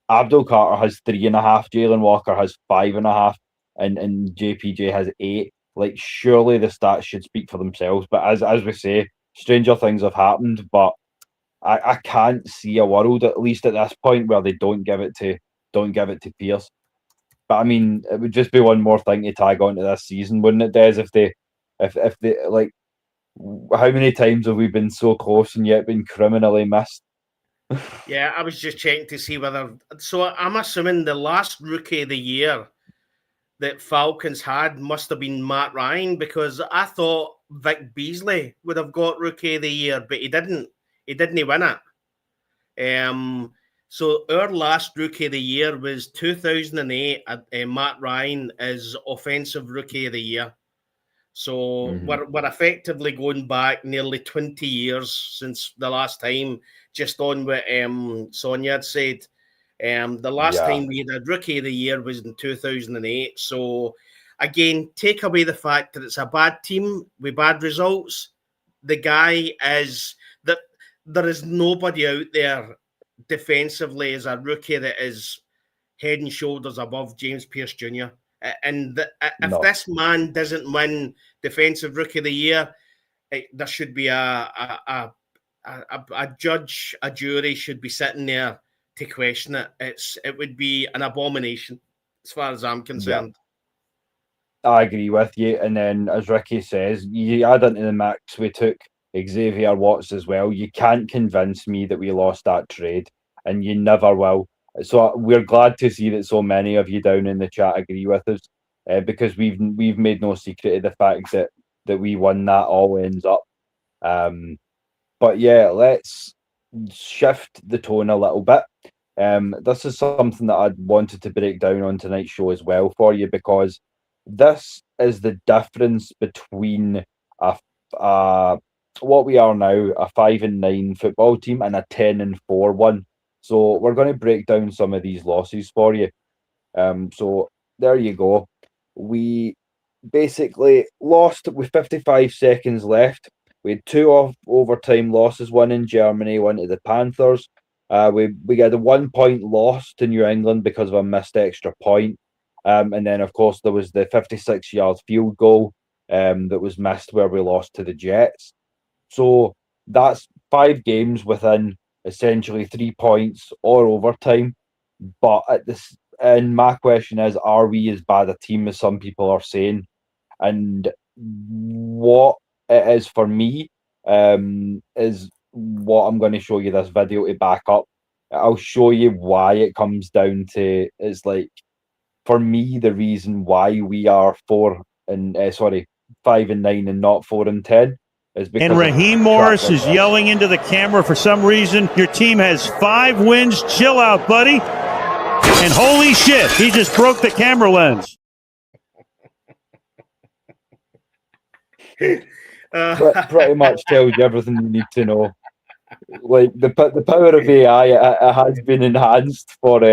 Abdul Carter has 3.5, Jalen Walker has 5.5, and JPJ has 8, like surely the stats should speak for themselves. But as we say, stranger things have happened. But I can't see a world, at least at this point, where they don't give it to Pierce. But I mean, it would just be one more thing to tag on to this season, wouldn't it, Des? If they like, how many times have we been so close and yet been criminally missed? Yeah, I was just checking to see whether. So I'm assuming the last Rookie of the Year that Falcons had must have been Matt Ryan, because I thought Vic Beasley would have got Rookie of the Year, but he didn't. He didn't win it. So our last Rookie of the Year was 2008. Matt Ryan is Offensive Rookie of the Year. So we're effectively going back nearly 20 years since the last time, just on what Sonia had said. The last time we had a Rookie of the Year was in 2008. So again, take away the fact that it's a bad team with bad results. The guy is that there is nobody out there defensively as a rookie that is head and shoulders above James Pearce Jr. And if this man doesn't win Defensive Rookie of the Year, there should be a judge, a jury should be sitting there to question it. It would be an abomination as far as I'm concerned. I agree with you. And then, as Ricky says, you add into the mix, we took Xavier Watts as well. You can't convince me that we lost that trade, and you never will. So we're glad to see that so many of you down in the chat agree with us, because we've made no secret of the fact that we won that all ends up. But yeah, let's shift the tone a little bit. This is something that I wanted to break down on tonight's show as well for you, because this is the difference between what we are now, a 5-9 football team, and a 10-4 one. So we're going to break down some of these losses for you. So there you go. We basically lost with 55 seconds left. We had 2 overtime losses, one in Germany, one to the Panthers, We got a 1 point loss to New England because of a missed extra point. And then, of course, there was the 56-yard field goal that was missed where we lost to the Jets. So that's 5 games within essentially 3 points or overtime. But and my question is, are we as bad a team as some people are saying? And what it is for me is what I'm going to show you this video to back up. I'll show you why it comes down to, it's like, for me, the reason why we are 5-9 and not 4-10 is because. And Raheem Morris is yelling into the camera for some reason. Your team has 5 wins. Chill out, buddy. And holy shit, he just broke the camera lens. Pretty much tells you everything you need to know. Like the power of AI, it has been enhanced for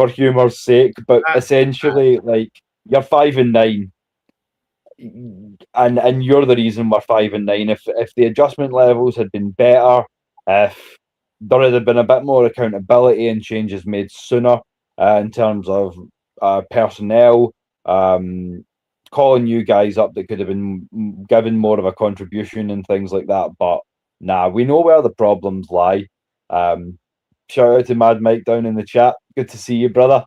humor's sake, but essentially, like, you're 5-9, and you're the reason we're 5-9. If the adjustment levels had been better, if there had been a bit more accountability and changes made sooner in terms of personnel, calling you guys up that could have been given more of a contribution and things like that. But nah, we know where the problems lie. Shout out to Mad Mike down in the chat. Good to see you, brother.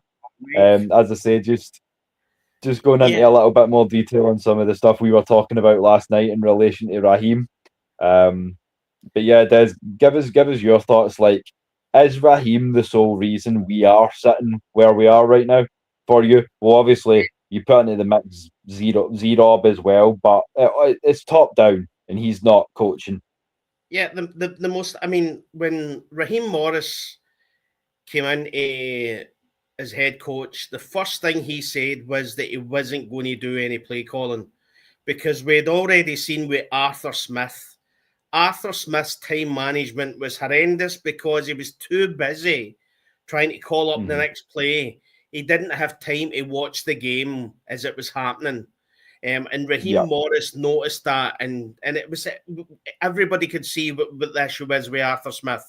As I say, just going into a little bit more detail on some of the stuff we were talking about last night in relation to Raheem. But yeah, Des, give us your thoughts. Like, is Raheem the sole reason we are sitting where we are right now for you? Well, obviously, you put into the mix Z-Rob as well, but it's top down, and he's not coaching. Yeah, the most. I mean, when Raheem Morris came in as head coach, the first thing he said was that he wasn't going to do any play calling because we had already seen with Arthur Smith. Arthur Smith's time management was horrendous because he was too busy trying to call up the next play. He didn't have time to watch the game as it was happening. And Raheem Morris noticed that, and it was, everybody could see what the issue was with Arthur Smith.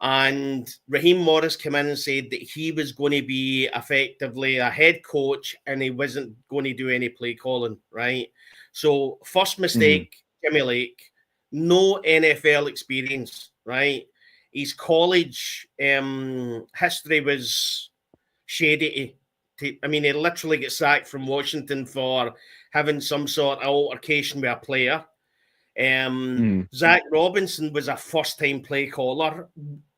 And Raheem Morris came in and said that he was going to be effectively a head coach and he wasn't going to do any play calling, right? So first mistake, Jimmy Lake, no NFL experience, right? His college history was shady. I mean, he literally got sacked from Washington for having some sort of altercation with a player. Zach Robinson was a first-time play caller,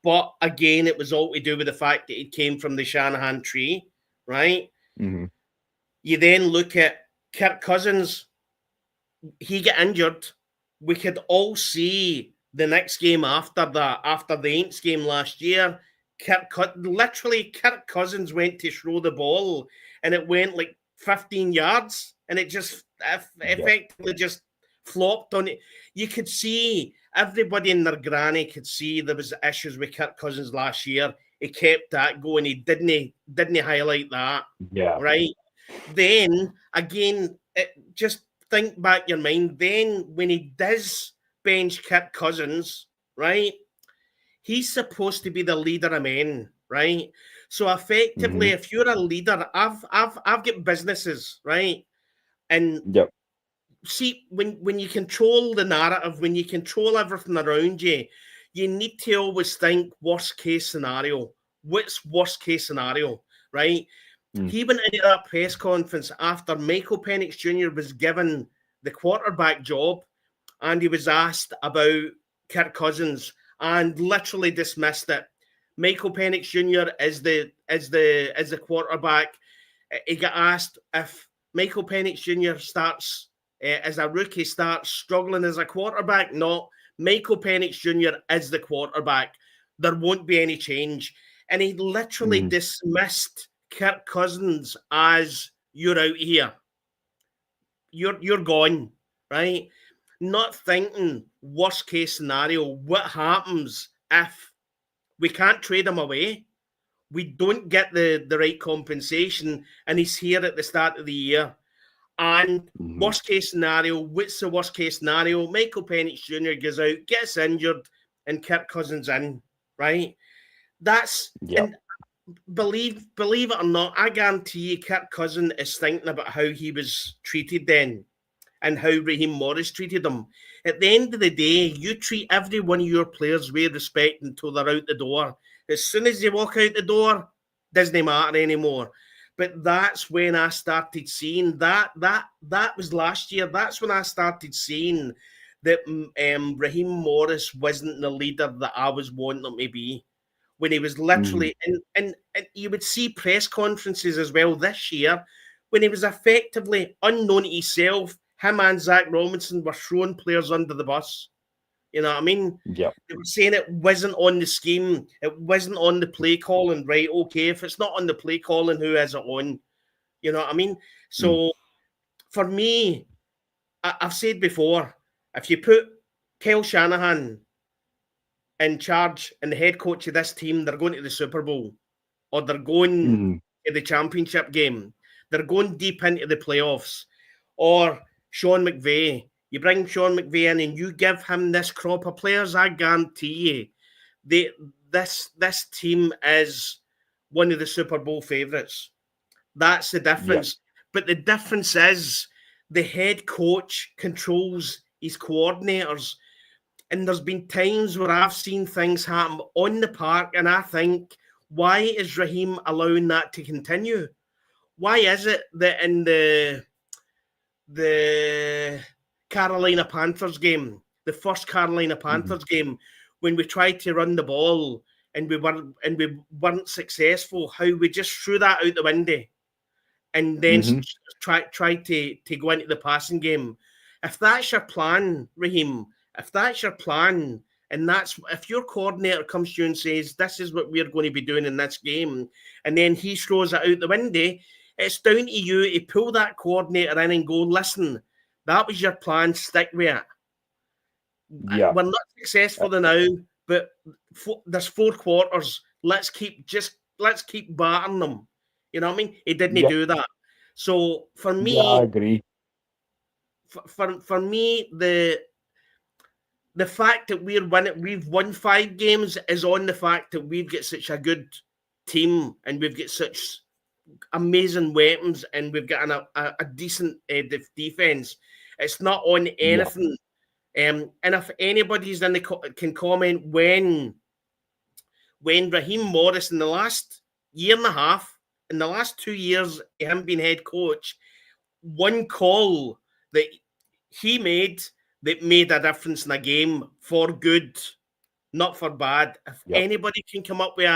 but again, it was all to do with the fact that he came from the Shanahan tree, right? You then look at Kirk Cousins. He got injured. We could all see the next game after that, after the Aints game last year, Kirk Cousins went to throw the ball and it went like 15 yards and it just effectively just flopped on it. You could see, everybody in their granny could see there was issues with Kirk Cousins last year. He kept that going. He didn't highlight that. Yeah. Right. Then again, just think back your mind. Then when he does bench Kirk Cousins, right? He's supposed to be the leader of men, right? So effectively, if you're a leader, I've got businesses, right? And see, when you control the narrative, when you control everything around you, you need to always think worst case scenario. What's worst case scenario, right? He went into that press conference after Michael Penix Jr. was given the quarterback job, and he was asked about Kirk Cousins and literally dismissed it. Michael Penix Jr. is the quarterback. He got asked if Michael Penix Jr. starts as a rookie, starts struggling as a quarterback. No, Michael Penix Jr. is the quarterback. There won't be any change. And he literally dismissed Kirk Cousins as, you're out here. You're gone, right? Not thinking worst case scenario, what happens if we can't trade him away? We don't get the right compensation and he's here at the start of the year. And worst case scenario, what's the worst case scenario? Michael Penix Jr. goes out, gets injured, and Kirk Cousins in, right? That's Yep. and believe it or not, I guarantee you Kirk Cousins is thinking about how he was treated then and how Raheem Morris treated him. At the end of the day, you treat every one of your players with respect until they're out the door. As soon as they walk out the door, doesn't matter anymore. But that's when I started seeing that was last year. That's when I started seeing that Raheem Morris wasn't the leader that I was wanting him to be. When he was literally, and you would see press conferences as well this year, when he was effectively unknown to himself, him and Zach Robinson were throwing players under the bus. You know what I mean? Yep. They were saying it wasn't on the scheme. It wasn't on the play calling. Right, okay, if it's not on the play calling, who is it on? You know what I mean? So for me, I've said before, if you put Kyle Shanahan in charge and the head coach of this team, they're going to the Super Bowl or they're going to the championship game. They're going deep into the playoffs. Or Sean McVay. You bring Sean McVay in and you give him this crop of players, I guarantee you, this team is one of the Super Bowl favourites. That's the difference. Yep. But the difference is the head coach controls his coordinators. And there's been times where I've seen things happen on the park, and I think, why is Raheem allowing that to continue? Why is it that in the Carolina Panthers game, the first Carolina Panthers game, when we tried to run the ball and we weren't successful, how we just threw that out the window and then tried to go into the passing game? If that's your plan, Raheem, if that's your plan, and if your coordinator comes to you and says, this is what we're going to be doing in this game, and then he throws it out the window, it's down to you to pull that coordinator in and go, listen, that was your plan, stick with it. Yeah. We're not successful now, but there's 4 quarters. Let's keep battering them. You know what I mean? He didn't do that. So for me, I agree. For me, the fact that we've won 5 games is on the fact that we've got such a good team and we've got such amazing weapons and we've got a decent defense. It's not on anything. And if anybody's can comment when Raheem Morris in the last year and a half, in the last 2 years, him being head coach, one call that he made that made a difference in a game for good, not for bad. If anybody can come up with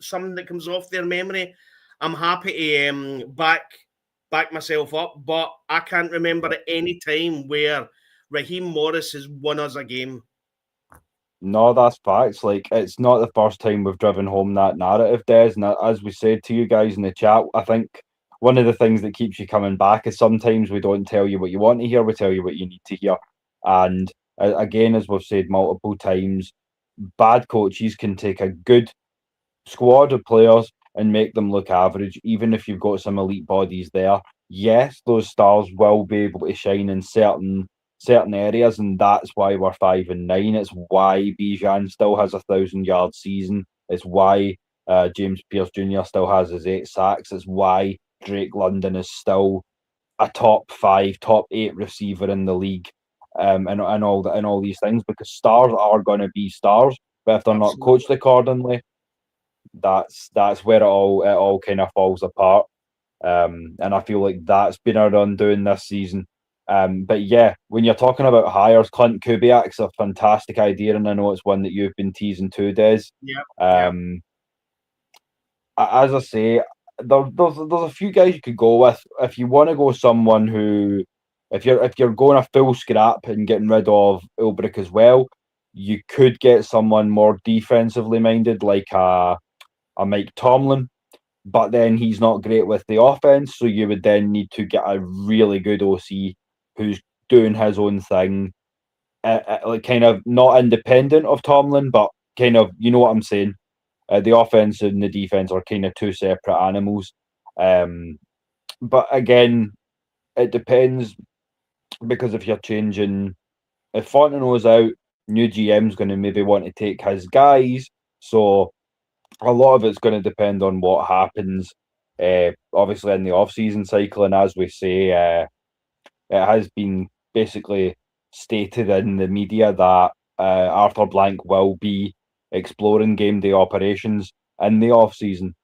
something that comes off their memory, I'm happy to back myself up, but I can't remember at any time where Raheem Morris has won us a game. No, that's facts. Like, it's not the first time we've driven home that narrative, Des. And as we said to you guys in the chat, I think one of the things that keeps you coming back is sometimes we don't tell you what you want to hear, we tell you what you need to hear. And again, as we've said multiple times, bad coaches can take a good squad of players and make them look average, even if you've got some elite bodies there. Yes, those stars will be able to shine in certain areas, and that's why we're 5-9. It's why Bijan still has 1,000-yard season. It's why James Pierce Jr. still has his 8 sacks. It's why Drake London is still a top 5, top 8 receiver in the league, and all these things, because stars are going to be stars, but if they're not coached accordingly, that's where it all kind of falls apart. And I feel like that's been our undoing this season. But yeah, when you're talking about hires, Clint Kubiak's a fantastic idea, and I know it's one that you've been teasing too, Des. As I say, there's a few guys you could go with if you want to go someone who, if you're going a full scrap and getting rid of Ulbrich as well, you could get someone more defensively minded, like a Mike Tomlin. But then he's not great with the offense, so you would then need to get a really good OC who's doing his own thing, like kind of not independent of Tomlin, but kind of, you know what I'm saying. The offense and the defense are kind of 2 separate animals. But again, it depends, because if you're changing, if Fontenot's out, new GM's going to maybe want to take his guys. So a lot of it's going to depend on what happens, obviously, in the off-season cycle. And as we say, it has been basically stated in the media that Arthur Blank will be exploring game day operations in the off-season.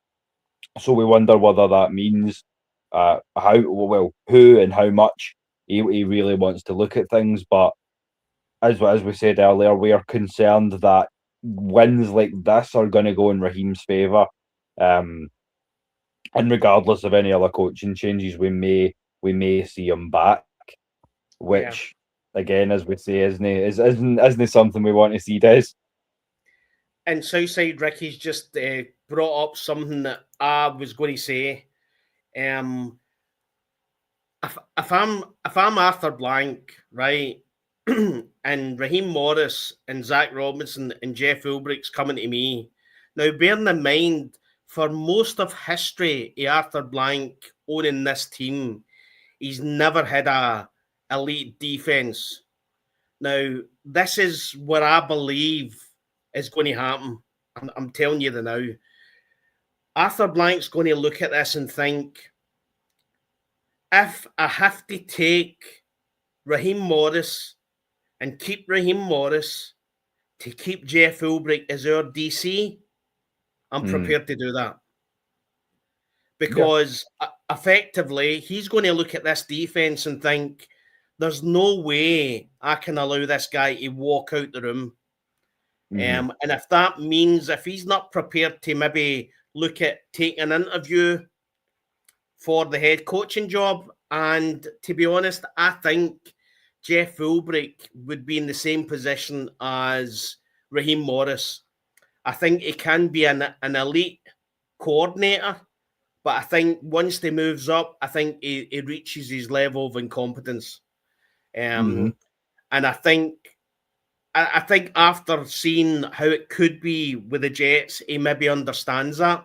So we wonder whether that means who and how much he really wants to look at things. But as we said earlier, we are concerned that wins like this are going to go in Raheem's favour. And regardless of any other coaching changes, we may see him back, which again, as we say, isn't something we want to see, Des. And Southside Ricky's just brought up something that I was going to say. If I'm Arthur Blank, right, and Raheem Morris and Zach Robinson and Jeff Ulbricht's coming to me. Now, bearing in mind, for most of history of Arthur Blank owning this team, he's never had a elite defense. Now, this is what I believe is going to happen. I'm telling you the now. Arthur Blank's going to look at this and think, if I have to take Raheem Morris and keep Raheem Morris to keep Jeff Ulbricht as our DC, I'm prepared to do that. Because effectively, he's going to look at this defense and think, there's no way I can allow this guy to walk out the room. And if that means, if he's not prepared to maybe look at taking an interview for the head coaching job, and to be honest, I think Jeff Ulbricht would be in the same position as Raheem Morris. I think he can be an elite coordinator, but I think once he moves up, I think he reaches his level of incompetence. And I think after seeing how it could be with the Jets, he maybe understands that.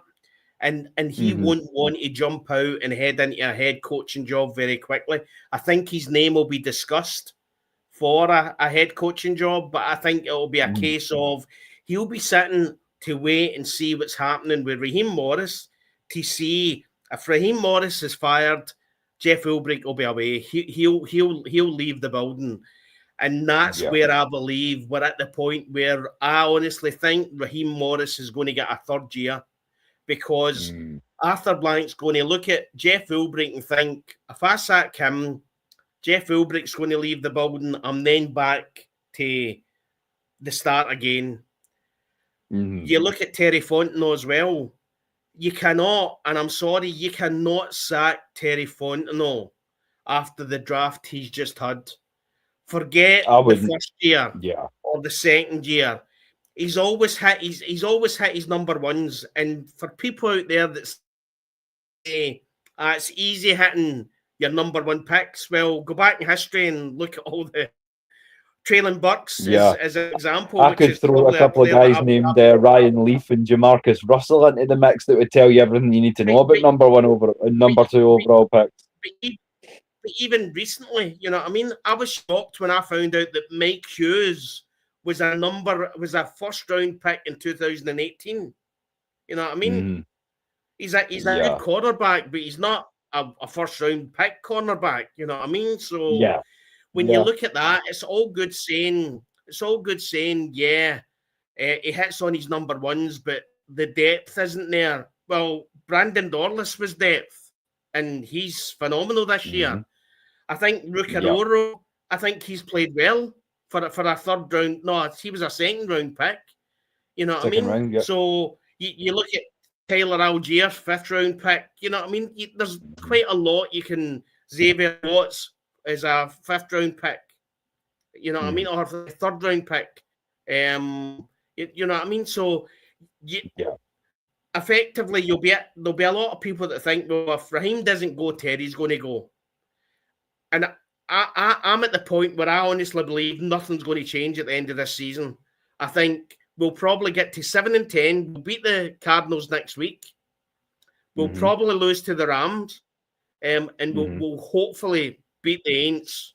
And he won't want to jump out and head into a head coaching job very quickly. I think his name will be discussed for a head coaching job, but I think it'll be a case of he'll be sitting to wait and see what's happening with Raheem Morris to see if Raheem Morris is fired, Jeff Ulbricht will be away. He'll leave the building. And that's where I believe we're at the point where I honestly think Raheem Morris is going to get a third year, because Arthur Blank's going to look at Jeff Ulbricht and think, if I sack him, Jeff Ulbricht's going to leave the building. I'm then back to the start again. You look at Terry Fontenot as well. You cannot, and I'm sorry, you cannot sack Terry Fontenot after the draft he's just had. Forget the first year or the second year. He's always hit his number ones. And for people out there that say it's easy hitting your number one picks, well, go back in history and look at all the trailing Bucs as an example. I could throw a couple of guys named Ryan Leaf and Jamarcus Russell into the mix that would tell you everything you need to know about number two overall picks. But even recently, you know what I mean? I was shocked when I found out that Mike Hughes was a first round pick in 2018. You know what I mean? He's a good cornerback, but he's not a first round pick cornerback. You know what I mean? So when you look at that, it's all good saying, he hits on his number ones, but the depth isn't there. Well, Brandon Dorless was depth, and he's phenomenal this year. I think Rukaroro, I think he's played well for a third round. No, he was a second round pick. You know what I mean? So you look at Tyler Algier, fifth round pick. You know what I mean? There's quite a lot you can. Xavier Watts is a fifth round pick. You know what I mean? Or a third round pick. You know what I mean? So effectively, there'll be a lot of people that think, well, if Raheem doesn't go, Terry's going to go. And I'm at the point where I honestly believe nothing's going to change at the end of this season. I think we'll probably get to 7-10. We'll beat the Cardinals next week. We'll probably lose to the Rams. And we'll hopefully beat the Aints.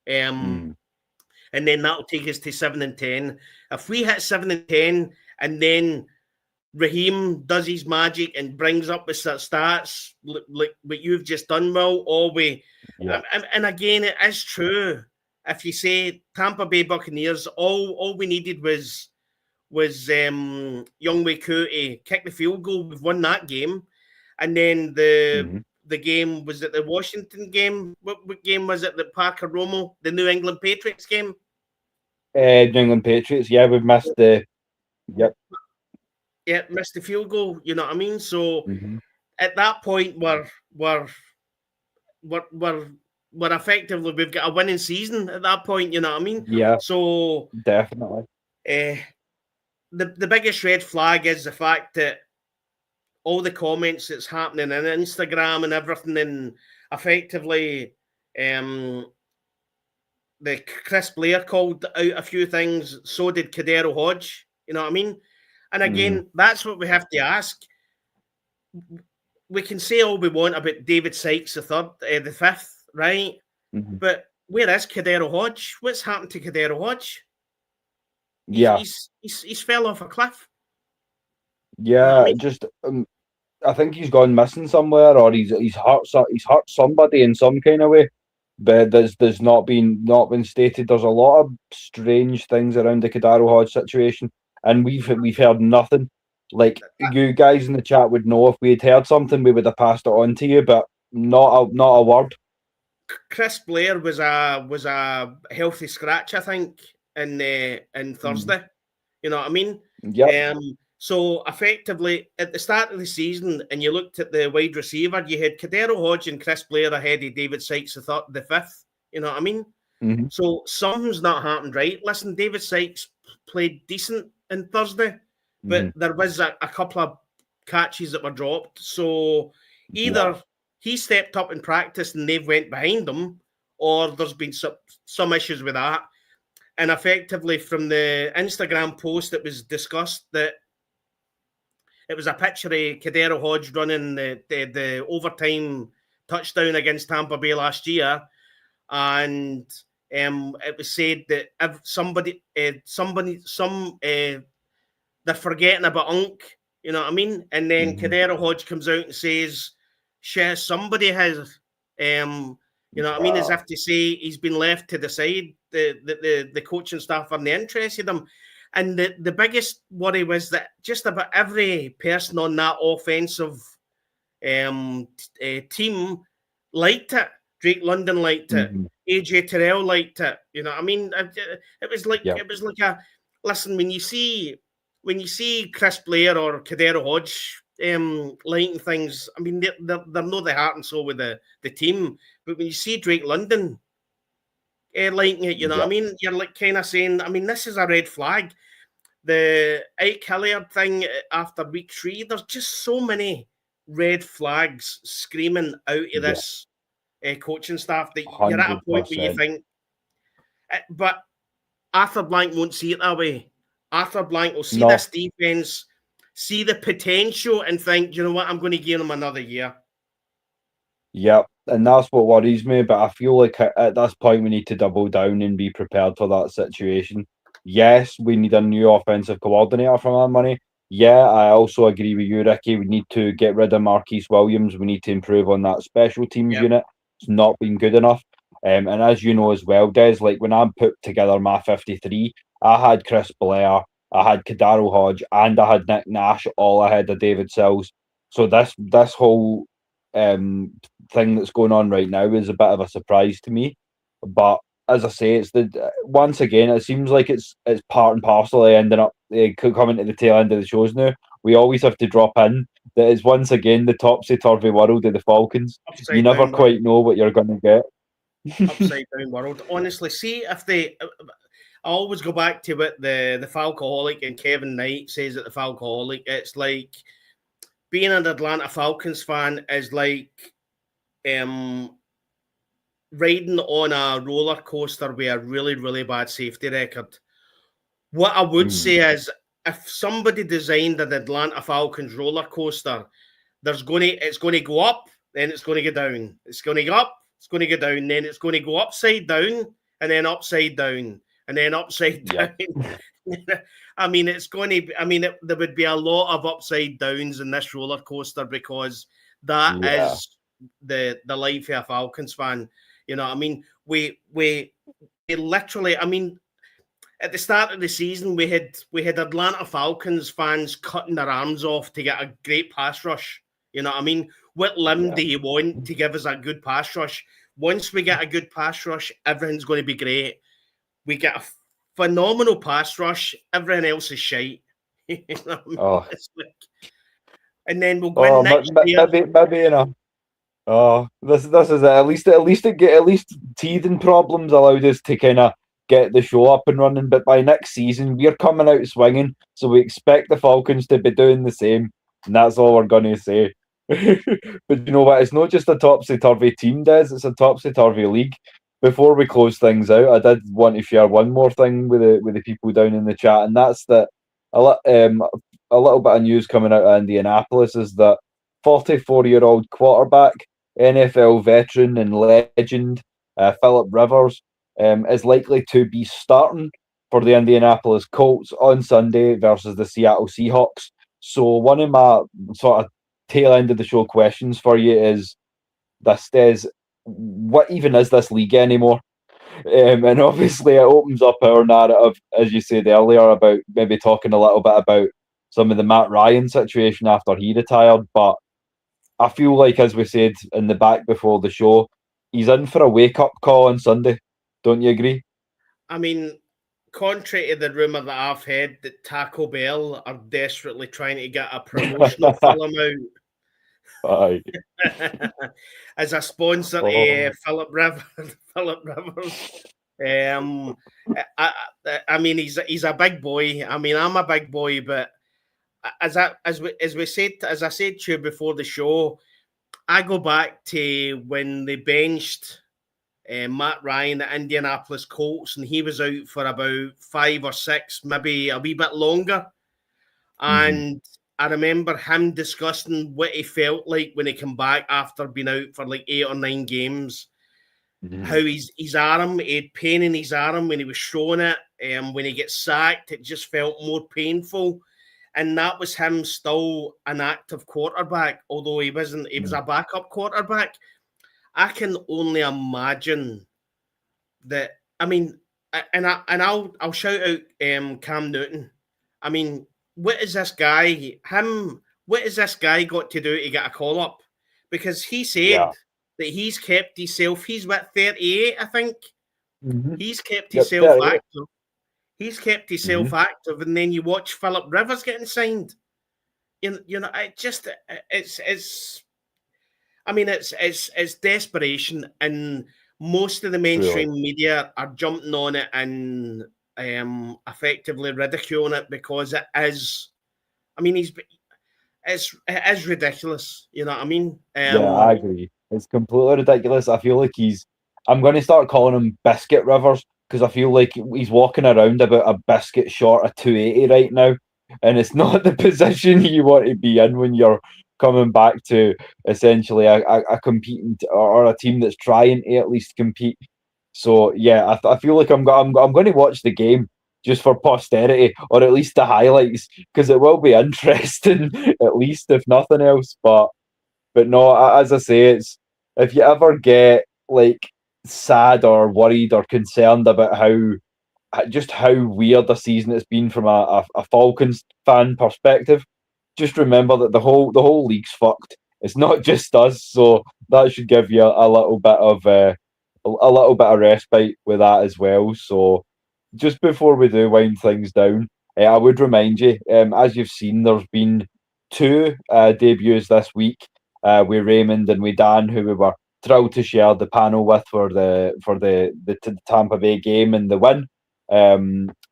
And then that'll take us to 7-10. If we hit 7-10 and then Raheem does his magic and brings up the stats like what you've just done, Will. And again, it is true. If you say Tampa Bay Buccaneers, all we needed was Younghoe Koo to kick the field goal. We've won that game, and then the game was it the Washington game. What game was it? The Parker Romo, the New England Patriots game. New England Patriots. Yeah, we've missed the. Yep. Yeah, missed the field goal. You know what I mean? So at that point, we're effectively we've got a winning season at that point. You know what I mean? Yeah. So definitely. The biggest red flag is the fact that all the comments that's happening on Instagram and everything, and effectively, the Chris Blair called out a few things. So did Clydeside Hodge. You know what I mean? And again, that's what we have to ask. We can say all we want about David Sykes the fifth, right? But where is Clydeside Hodge? What's happened to Clydeside Hodge? He's fell off a cliff. Yeah, I mean? Just I think he's gone missing somewhere, or he's hurt somebody in some kind of way. But there's not been stated. There's a lot of strange things around the Clydeside Hodge situation, and we've heard nothing. Like, you guys in the chat would know if we had heard something, we would have passed it on to you, but not a word. Chris Blair was a healthy scratch, I think, in Thursday. You know what I mean? Yeah. So effectively, at the start of the season, and you looked at the wide receiver, you had Clydeside Hodge and Chris Blair ahead of David Sykes the fifth. You know what I mean? So something's not happened right. Listen, David Sykes played decent on Thursday, but there was a couple of catches that were dropped. So either he stepped up in practice and they've went behind him, or there's been some issues with that. And effectively, from the Instagram post that was discussed, that it was a picture of Clydeside Hodge running the overtime touchdown against Tampa Bay last year, and it was said that if they're forgetting about Unk, you know what I mean? And then Clydeside Hodge comes out and says, "Shit, somebody has," you know what I mean, as if to say he's been left to the side. The coaching staff aren't interested in him. And the biggest worry was that just about every person on that offensive team liked it. Drake London liked it. AJ Terrell liked it. You know what I mean? It was like a listen, when you see Chris Blair or Clydeside Hodge liking things, I mean, they're not the heart and soul with the team. But when you see Drake London liking it, you know what I mean? You're like kind of saying, I mean, this is a red flag. The Ike Hilliard thing after week 3, there's just so many red flags screaming out of this coaching staff that 100%. You're at a point where you think, but Arthur Blank won't see it that way. Arthur Blank will see this defense, see the potential, and think, you know what, I'm going to give them another year. Yep, and that's what worries me. But I feel like at this point we need to double down and be prepared for that situation. Yes, we need a new offensive coordinator for our money. Yeah, I also agree with you, Ricky. We need to get rid of Marquise Williams. We need to improve on that special teams unit. It's not been good enough. And as you know as well, Des, like when I put together my 53, I had Chris Blair, I had Clydeside Hodge, and I had Nick Nash all ahead of David Sills. So this whole thing that's going on right now is a bit of a surprise to me. But as I say, it's once again, it seems like it's part and parcel of ending up coming to the tail end of the shows now. We always have to drop in that it's once again the topsy-turvy world of the Falcons. You never quite know what you're going to get. Upside down world. Honestly, see if they... I always go back to what the Falcoholic and Kevin Knight says at the Falcoholic. It's like being an Atlanta Falcons fan is like riding on a roller coaster with a really, really bad safety record. What I would say is, if somebody designed an Atlanta Falcons roller coaster, it's going to go up, then it's going to go down. It's going to go up, it's going to go down, then it's going to go upside down, and then upside down, and then upside down. I mean, it's going to be, I mean, there would be a lot of upside downs in this roller coaster because that is the life of a Falcons fan. You know, I mean, we literally, I mean, at the start of the season, we had Atlanta Falcons fans cutting their arms off to get a great pass rush. You know what I mean? What limb do you want to give us a good pass rush? Once we get a good pass rush, everything's going to be great. We get a phenomenal pass rush. Everything else is shite. You know what I mean? And then we'll win next year. Maybe you know. This is it. At least teething problems allowed us to kind of get the show up and running. But by next season, we're coming out swinging, so we expect the Falcons to be doing the same, and that's all we're going to say. But you know what? It's not just a topsy-turvy team, Des. It's a topsy-turvy league. Before we close things out, I did want to share one more thing with the people down in the chat, and that's that a little bit of news coming out of Indianapolis is that 44-year-old quarterback, NFL veteran and legend Philip Rivers is likely to be starting for the Indianapolis Colts on Sunday versus the Seattle Seahawks. So one of my sort of tail end of the show questions for you is what even is this league anymore? And obviously it opens up our narrative, as you said earlier, about maybe talking a little bit about some of the Matt Ryan situation after he retired. But I feel like, as we said in the back before the show, he's in for a wake-up call on Sunday. Don't you agree? I mean, contrary to the rumour that I've heard that Taco Bell are desperately trying to get a promotional film out as a sponsor to Philip Rivers. I mean, he's a big boy. I mean, I'm a big boy, but as I said to you before the show, I go back to when they benched Matt Ryan at Indianapolis Colts, and he was out for about 5 or 6, maybe a wee bit longer. And I remember him discussing what he felt like when he came back after being out for like 8 or 9 games. How his arm, he had pain in his arm when he was throwing it. When he gets sacked, it just felt more painful. And that was him still an active quarterback, although he wasn't. He was a backup quarterback. I can only imagine that. I mean, I'll shout out Cam Newton. I mean, what is this guy? What has this guy got to do to get a call up? Because he said that he's kept himself. He's what, 38, I think. He's kept himself active. He's kept himself active, and then you watch Philip Rivers getting signed. You know, it's desperation, and most of the mainstream media are jumping on it and effectively ridiculing it because it is. I mean, it is ridiculous. You know what I mean? I agree. It's completely ridiculous. I feel like I'm going to start calling him Biscuit Rivers, because I feel like he's walking around about a biscuit short of 280 right now, and it's not the position you want to be in when you're coming back to essentially a competing or a team that's trying to at least compete. So yeah, I feel like I'm going to watch the game just for posterity, or at least the highlights, because it will be interesting at least, if nothing else. But no, as I say, it's if you ever get like sad or worried or concerned about how weird the season has been from a Falcons fan perspective, just remember that the whole league's fucked. It's not just us, so that should give you a little bit of respite with that as well. So just before we do wind things down, I would remind you, as you've seen, there's been 2 debuts this week with Raymond and with Dan, who we were thrilled to share the panel with for the Tampa Bay game and the win.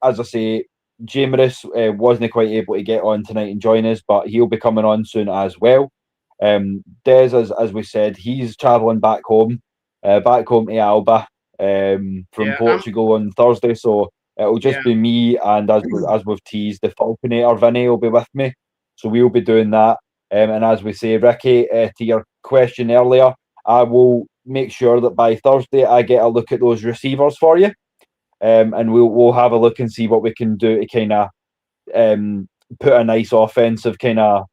As I say, Jameris wasn't quite able to get on tonight and join us, but he'll be coming on soon as well. Des, as we said, he's travelling back home to Alba from Portugal on Thursday, so it'll just be me, and as we've teased, the Falconator Vinny will be with me, so we'll be doing that. And as we say, Ricky, to your question earlier, I will make sure that by Thursday I get a look at those receivers for you, and we'll have a look and see what we can do to kind of put a nice offensive kind of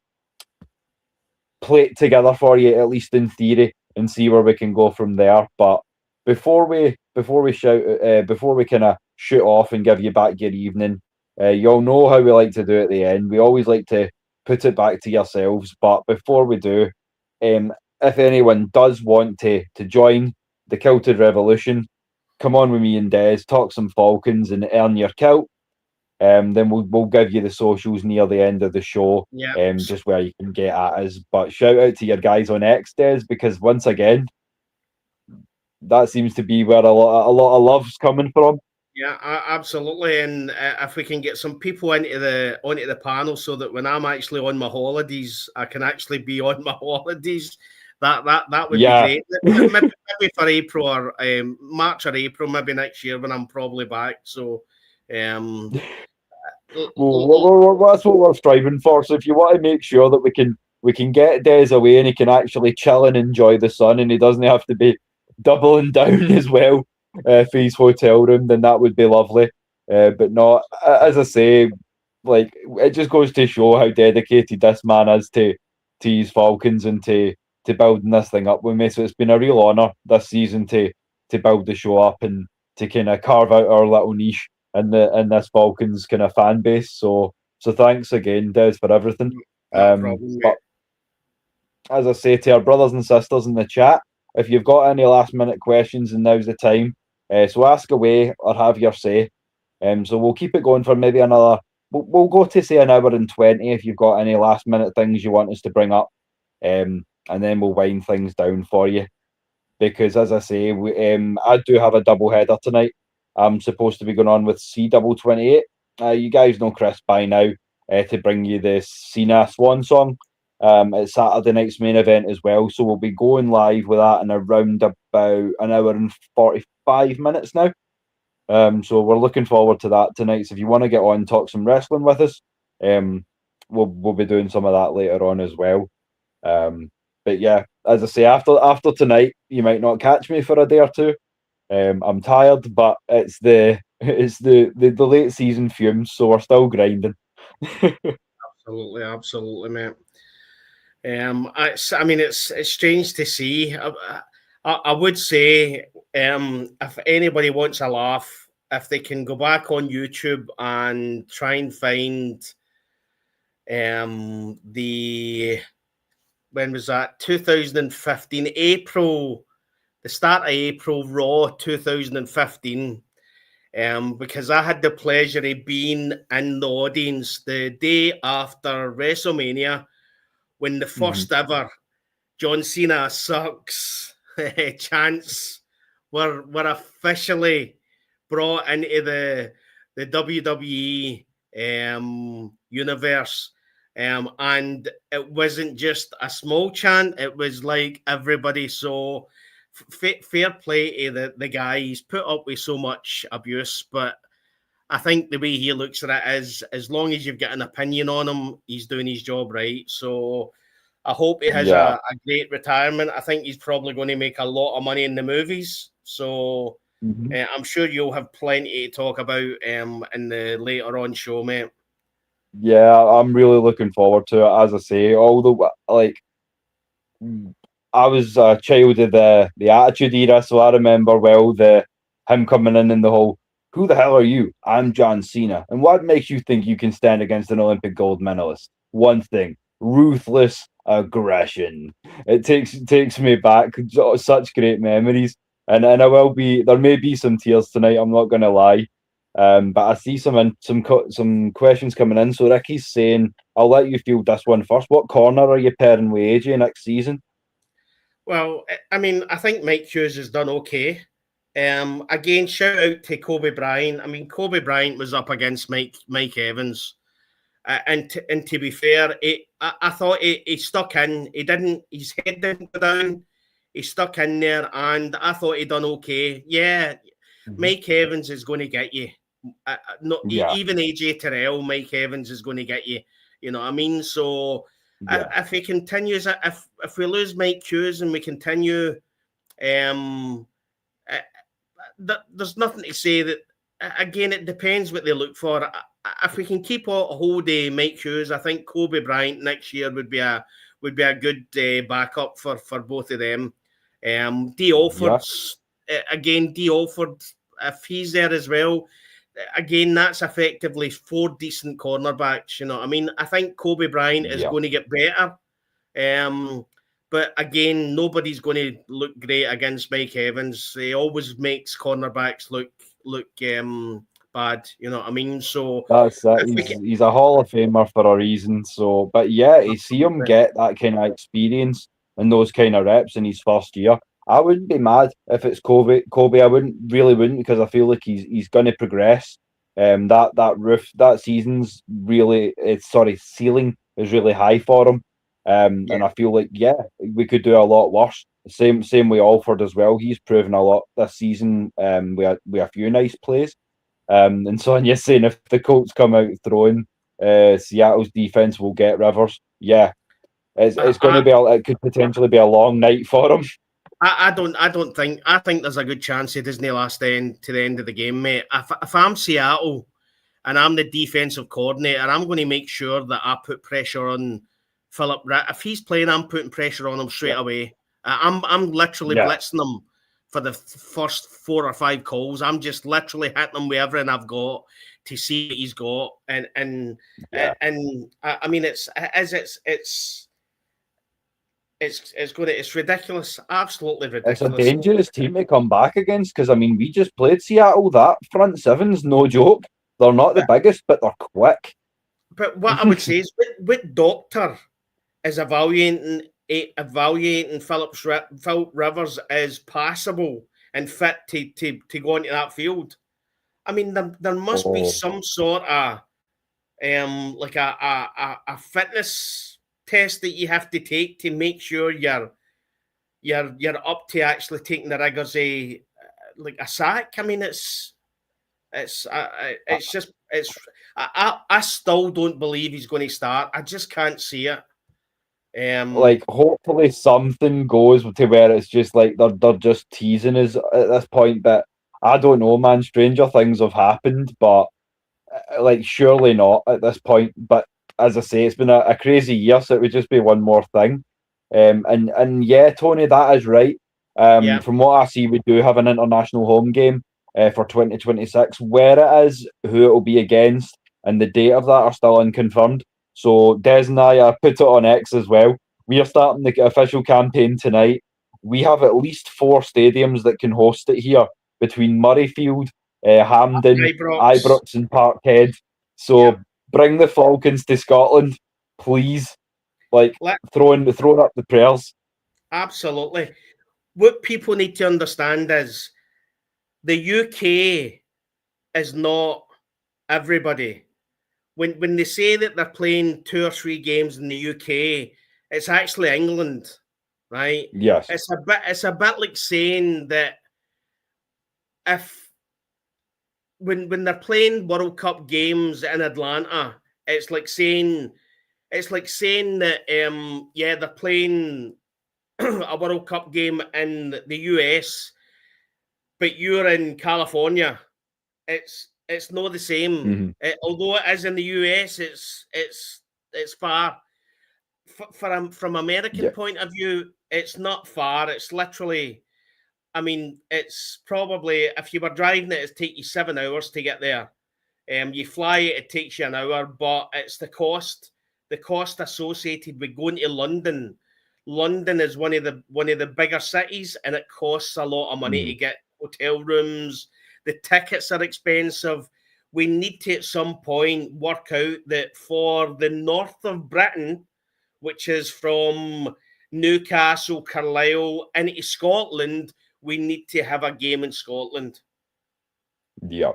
plate together for you, at least in theory, and see where we can go from there. But before we kind of shoot off and give you back your evening, you all know how we like to do at the end. We always like to put it back to yourselves. But before we do, if anyone does want to join the Kilted Revolution, come on with me and Des, talk some Falcons and earn your kilt. Then we'll give you the socials near the end of the show, just where you can get at us. But shout out to your guys on X, Des, because once again, that seems to be where a lot of love's coming from. Yeah, absolutely. And if we can get some people onto the panel, so that when I'm actually on my holidays, I can actually be on my holidays. That would be great. Maybe for April or March or April, maybe next year when I'm probably back. So. Well, that's what we're striving for. So if you want to make sure that we can get Des away and he can actually chill and enjoy the sun, and he doesn't have to be doubling down as well for his hotel room, then that would be lovely. But no, as I say, like, it just goes to show how dedicated this man is to his Falcons and to building this thing up with me. So it's been a real honour this season to build the show up and to kind of carve out our little niche in this Falcons kind of fan base. So thanks again, Des, for everything. But as I say to our brothers and sisters in the chat, if you've got any last minute questions, and now's the time. So ask away or have your say. So we'll keep it going for maybe another. We'll go to say an hour and 20 if you've got any last minute things you want us to bring up, and then we'll wind things down for you. Because as I say, I do have a double header tonight. I'm supposed to be going on with C28. You guys know Chris by now, to bring you the Cena Swan Song. It's Saturday night's main event as well. So we'll be going live with that in around about an hour and 45 minutes now. So we're looking forward to that tonight. So if you want to get on and talk some wrestling with us, we'll be doing some of that later on as well. But yeah, as I say, after tonight, you might not catch me for a day or two. I'm tired, but it's the late season fumes, so we're still grinding. Absolutely, mate. It's strange to see. I would say, if anybody wants a laugh, if they can go back on YouTube and try and find when was that? 2015 April. The start of April, Raw 2015, because I had the pleasure of being in the audience the day after WrestleMania when the first ever John Cena sucks chants were officially brought into the WWE universe. And it wasn't just a small chant, it was like everybody. So fair play to the guy. He's put up with so much abuse, but I think the way he looks at it is, as long as you've got an opinion on him, he's doing his job right. So I hope he has a great retirement. I think he's probably going to make a lot of money in the movies. So I'm sure you'll have plenty to talk about in the later on show, mate. Yeah, I'm really looking forward to it. As I say, although I was a child of the Attitude Era, so I remember well him coming in and the whole, "Who the hell are you? I'm John Cena. And what makes you think you can stand against an Olympic gold medalist? One thing, ruthless aggression." It takes me back, such great memories. And there may be some tears tonight, I'm not going to lie. But I see some questions coming in. So Ricky's saying, I'll let you field this one first. What corner are you pairing with AJ next season? Well, I mean, I think Mike Hughes has done okay. Again, shout out to Kobe Bryant. I mean, Kobe Bryant was up against Mike Evans. And to be fair, I thought he stuck in. His head didn't go down. He stuck in there, and I thought he done okay. Yeah, Mike Evans is going to get you. Even AJ Terrell, Mike Evans is going to get you. You know what I mean? So if he continues, if we lose Mike Hughes and we continue, there's nothing to say that. Again, it depends what they look for. if we can keep a hold of Mike Hughes, I think Kobe Bryant next year would be a good backup for both of them. D. Alford's again. D. Alford, if he's there as well, again, that's effectively 4 decent cornerbacks. You know, I mean, I think Kobe Bryant is going to get better. But again, nobody's going to look great against Mike Evans. He always makes cornerbacks look bad. You know what I mean? So that's that. He's a Hall of Famer for a reason. So, but yeah, to see him get that kind of experience and those kind of reps in his first year, I wouldn't be mad if it's Kobe. I wouldn't because I feel like he's going to progress. That season's really ceiling is really high for him. And I feel like we could do a lot worse. Same with Alford as well. He's proven a lot this season. With a few nice plays. And so you're saying if the Colts come out throwing, Seattle's defense will get Rivers. Yeah, it's going to be. It could potentially be a long night for him. I think there's a good chance he doesn't last to the end of the game, mate. If I'm Seattle and I'm the defensive coordinator, I'm going to make sure that I put pressure on Philip. If he's playing, I'm putting pressure on him straight away. I'm literally blitzing him for the first 4 or 5 calls. I'm just literally hitting him with everything I've got to see what he's got, and I mean it's ridiculous, absolutely ridiculous. It's a dangerous team to come back against because I mean we just played Seattle. That front seven's no joke. They're not the biggest, but they're quick. But what I would say is, what doctor is evaluating Philip Rivers as passable and fit to go into that field? I mean, there must be some sort of like a fitness test that you have to take to make sure you're up to actually taking the rigors like a sack. I mean, I still don't believe he's going to start. I just can't see it. Like hopefully something goes to where it's just like they're just teasing us at this point, but I don't know, man. Stranger things have happened, but like surely not at this point. But as I say, it's been a crazy year, so it would just be one more thing. And yeah, Tony, that is right. From what I see, we do have an international home game for 2026. Where it is, who it will be against, and the date of that are still unconfirmed. So Des and I put it on X as well. We are starting the official campaign tonight. We have at least 4 stadiums that can host it here between Murrayfield, Hampden, Ibrox and Parkhead. So bring the Falcons to Scotland, please. Like throwing up the prayers. Absolutely. What people need to understand is the UK is not everybody. When they say that they're playing 2 or 3 games in the UK, it's actually England, right? Yes. It's a bit like saying that when they're playing World Cup games in Atlanta, it's like saying that they're playing a World Cup game in the US, but you're in California. It's not the same. Mm-hmm. Although it is in the US, it's far. From American point of view, it's not far. It's literally, I mean, it's probably, if you were driving it, it'd take you 7 hours to get there. You fly it takes you an hour, but it's the cost associated with going to London. London is one of the bigger cities, and it costs a lot of money to get hotel rooms. The tickets are expensive. We need to, at some point, work out that for the north of Britain, which is from Newcastle, Carlisle, into Scotland, we need to have a game in Scotland. Yeah.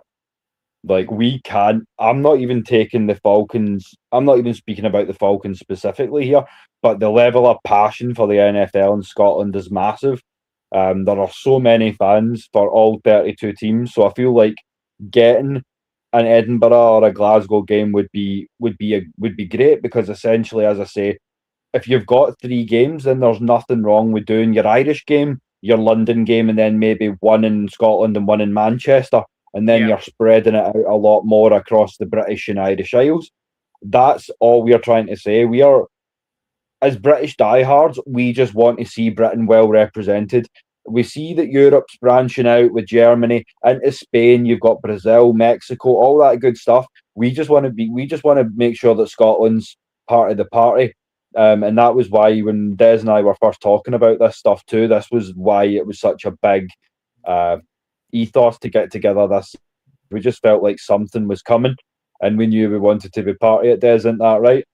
Like we can. I'm not even taking the Falcons. I'm not even speaking about the Falcons specifically here, but the level of passion for the NFL in Scotland is massive. There are so many fans for all 32 teams, so I feel like getting an Edinburgh or a Glasgow game would be great because essentially, as I say, if you've got 3 games, then there's nothing wrong with doing your Irish game, your London game, and then maybe one in Scotland and one in Manchester. and then you're spreading it out a lot more across the British and Irish Isles. That's all we are trying to say. We are, as British diehards, we just want to see Britain well represented. We see that Europe's branching out with Germany, into Spain. You've got Brazil, Mexico, all that good stuff. We just want to make sure that Scotland's part of the party. And that was why when Des and I were first talking about this stuff too, this was why it was such a big ethos to get together this. We just felt like something was coming, and we knew we wanted to be part of it. Des, isn't that right?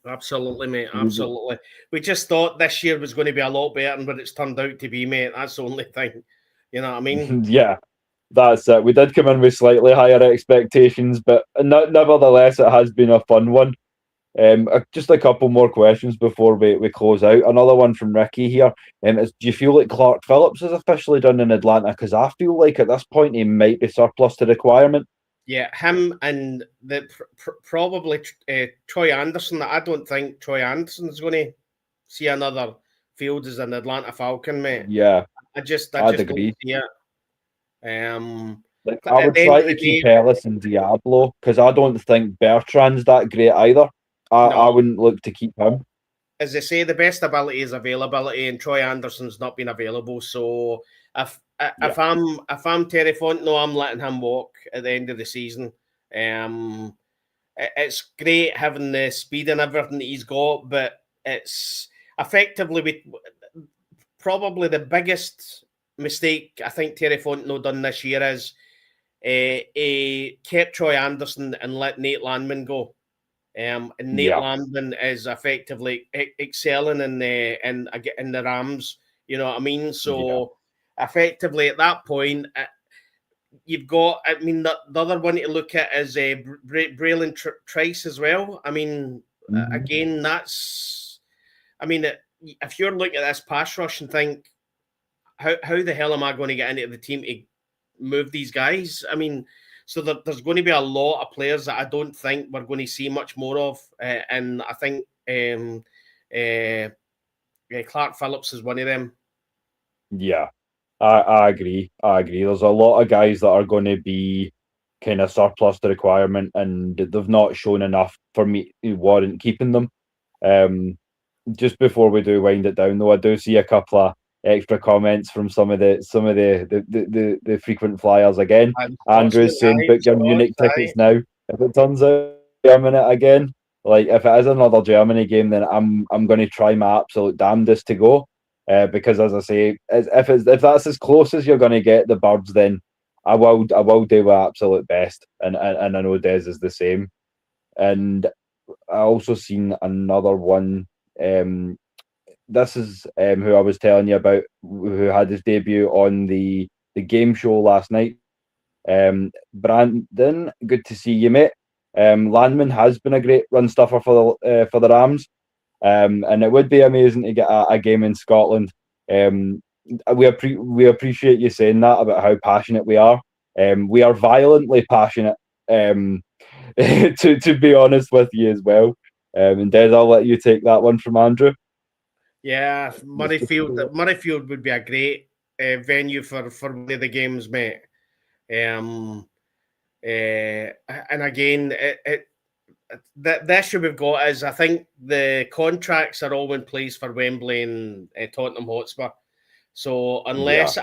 Absolutely, mate. Absolutely. We just thought this year was going to be a lot better than what it's turned out to be, mate. That's the only thing. You know what I mean? Yeah, that's it. We did come in with slightly higher expectations, but nevertheless, it has been a fun one. Just a couple more questions before we close out. Another one from Ricky here. Do you feel like Clark Phillips is officially done in Atlanta? Because I feel like at this point he might be surplus to requirement. Yeah, him and probably Troy Anderson. I don't think Troy Anderson's going to see another field as an Atlanta Falcon, mate. Yeah, I just agree. Don't see it. I would try to keep Ellis and Diablo because I don't think Bertrand's that great either. I wouldn't look to keep him. As I say, the best ability is availability, and Troy Anderson's not been available. So if I'm Terry Fontenot, I'm letting him walk at the end of the season. It's great having the speed and everything that he's got, but it's effectively probably the biggest mistake I think Terry Fontenot done this year is he kept Troy Anderson and let Nate Landman go. And Nate Landman is effectively excelling in the Rams. You know what I mean? So effectively at that point, you've got. I mean, the other one to look at is Braylon Trice as well. I mean, again, that's. I mean, if you're looking at this pass rush and think, how the hell am I going to get into the team to move these guys? I mean. So there's going to be a lot of players that I don't think we're going to see much more of, and I think Clark Phillips is one of them. Yeah, I agree. There's a lot of guys that are going to be kind of surplus to requirement, and they've not shown enough for me to warrant keeping them. Just before we do wind it down, though, I do see a couple of extra comments from some of the frequent flyers again. Andrew's saying book your Munich tickets now. If it turns out Germany again, like if it is another Germany game, then I'm going to try my absolute damnedest to go. Because as I say, if that's as close as you're going to get the birds, then I will do my absolute best, and I know Des is the same. And I also seen another one. This is who I was telling you about, who had his debut on the game show last night. Brandon, good to see you, mate. Landman has been a great run stuffer for the Rams, and it would be amazing to get a game in Scotland. We appreciate you saying that about how passionate we are. We are violently passionate, to be honest with you as well. And Des, I'll let you take that one from Andrew. Yeah, Murrayfield would be a great venue for one of the games, mate. And again, the issue we've got is I think the contracts are all in place for Wembley and Tottenham Hotspur. So unless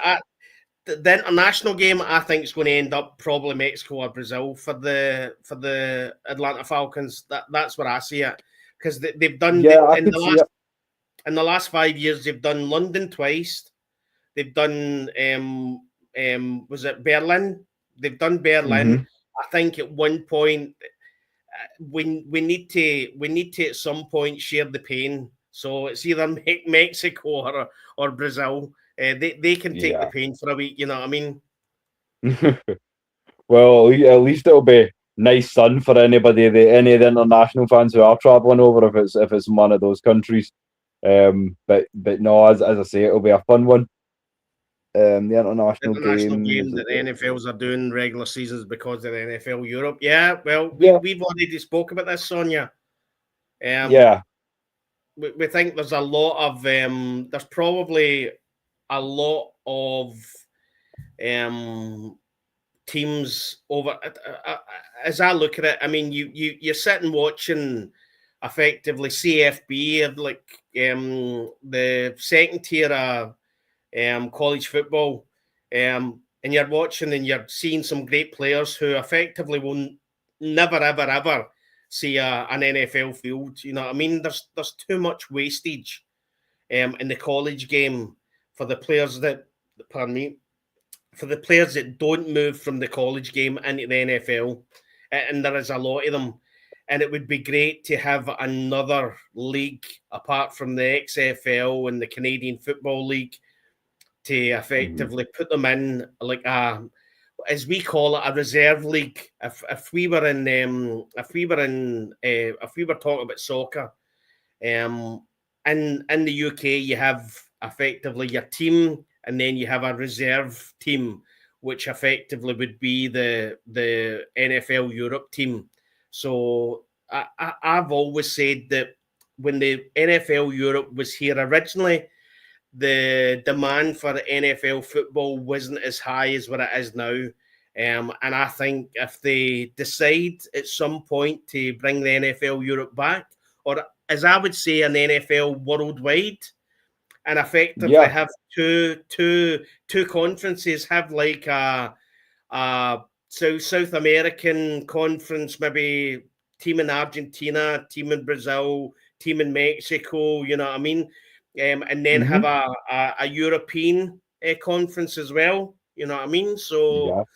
the international game, I think it's going to end up probably Mexico or Brazil for the Atlanta Falcons. That's where I see it, because they've done in the last 5 years, they've done London twice. They've done was it Berlin? They've done Berlin. Mm-hmm. I think at one point we need to at some point share the pain. So it's either Mexico or Brazil. They can take the pain for a week. You know what I mean? Well, at least it'll be nice sun for any of the international fans who are travelling over if it's in one of those countries. But no, as I say, it'll be a fun one. The international game that the NFLs are doing regular seasons because of the NFL Europe. Yeah, well, we've already spoke about this, Sonia. We think there's a lot of there's probably a lot of teams over. As I look at it, I mean, you're sitting watching effectively CFB, like the second tier of college football, and you're watching and you're seeing some great players who effectively will never, ever, ever see an NFL field. You know what I mean? There's too much wastage in the college game for the players that, pardon me, for the players that don't move from the college game into the NFL, and there is a lot of them. And it would be great to have another league apart from the XFL and the Canadian Football League to effectively put them in like as we call it, a reserve league. If we were talking about soccer, in the UK you have effectively your team, and then you have a reserve team, which effectively would be the NFL Europe team. So I've always said that when the NFL Europe was here originally, the demand for NFL football wasn't as high as what it is now. And I think if they decide at some point to bring the NFL Europe back, or as I would say, an NFL worldwide, and effectively have two conferences, have like a South American conference, maybe team in Argentina, team in Brazil, team in Mexico, you know what I mean? And then have a European conference as well, you know what I mean? So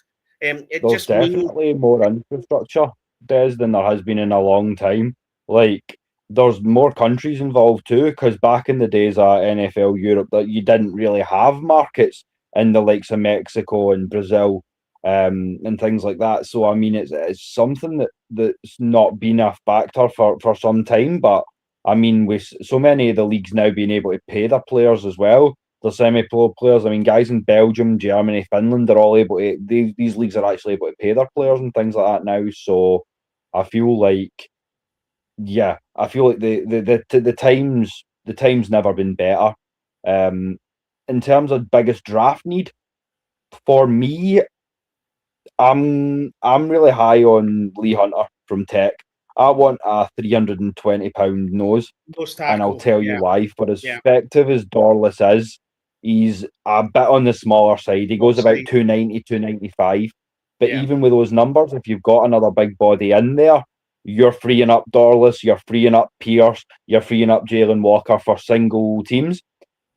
it there's just definitely more infrastructure, Des, than there has been in a long time. Like, there's more countries involved too, because back in the days at NFL Europe, that you didn't really have markets in the likes of Mexico and Brazil, and things like that. So I mean, it's something that's not been a factor for some time. But I mean, with so many of the leagues now being able to pay their players as well, the semi-pro players. I mean, guys in Belgium, Germany, Finland, they're all able to. These leagues are actually able to pay their players and things like that now. So I feel like, I feel like the time's never been better. In terms of biggest draft need, for me, I'm really high on Lee Hunter from Tech. I want a £320 nose, and I'll tell you why. For as effective as Dorless is, he's a bit on the smaller side. He goes about 290, 295. But even with those numbers, if you've got another big body in there, you're freeing up Dorless, you're freeing up Pierce, you're freeing up Jalen Walker for single teams.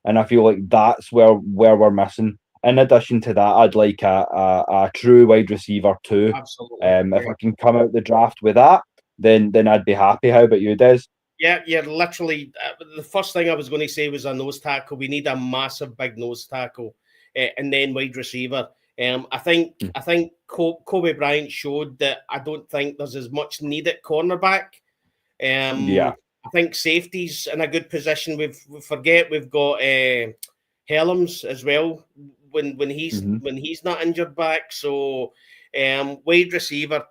And I feel like that's where we're missing. In addition to that, I'd like a true wide receiver too. Absolutely. If I can come out the draft with that, then I'd be happy. How about you, Des? Yeah, literally. The first thing I was going to say was a nose tackle. We need a massive big nose tackle, and then wide receiver. I think Kobe Bryant showed that I don't think there's as much need at cornerback. I think safety's in a good position. We've got Helms as well when he's not injured back. So wide receiver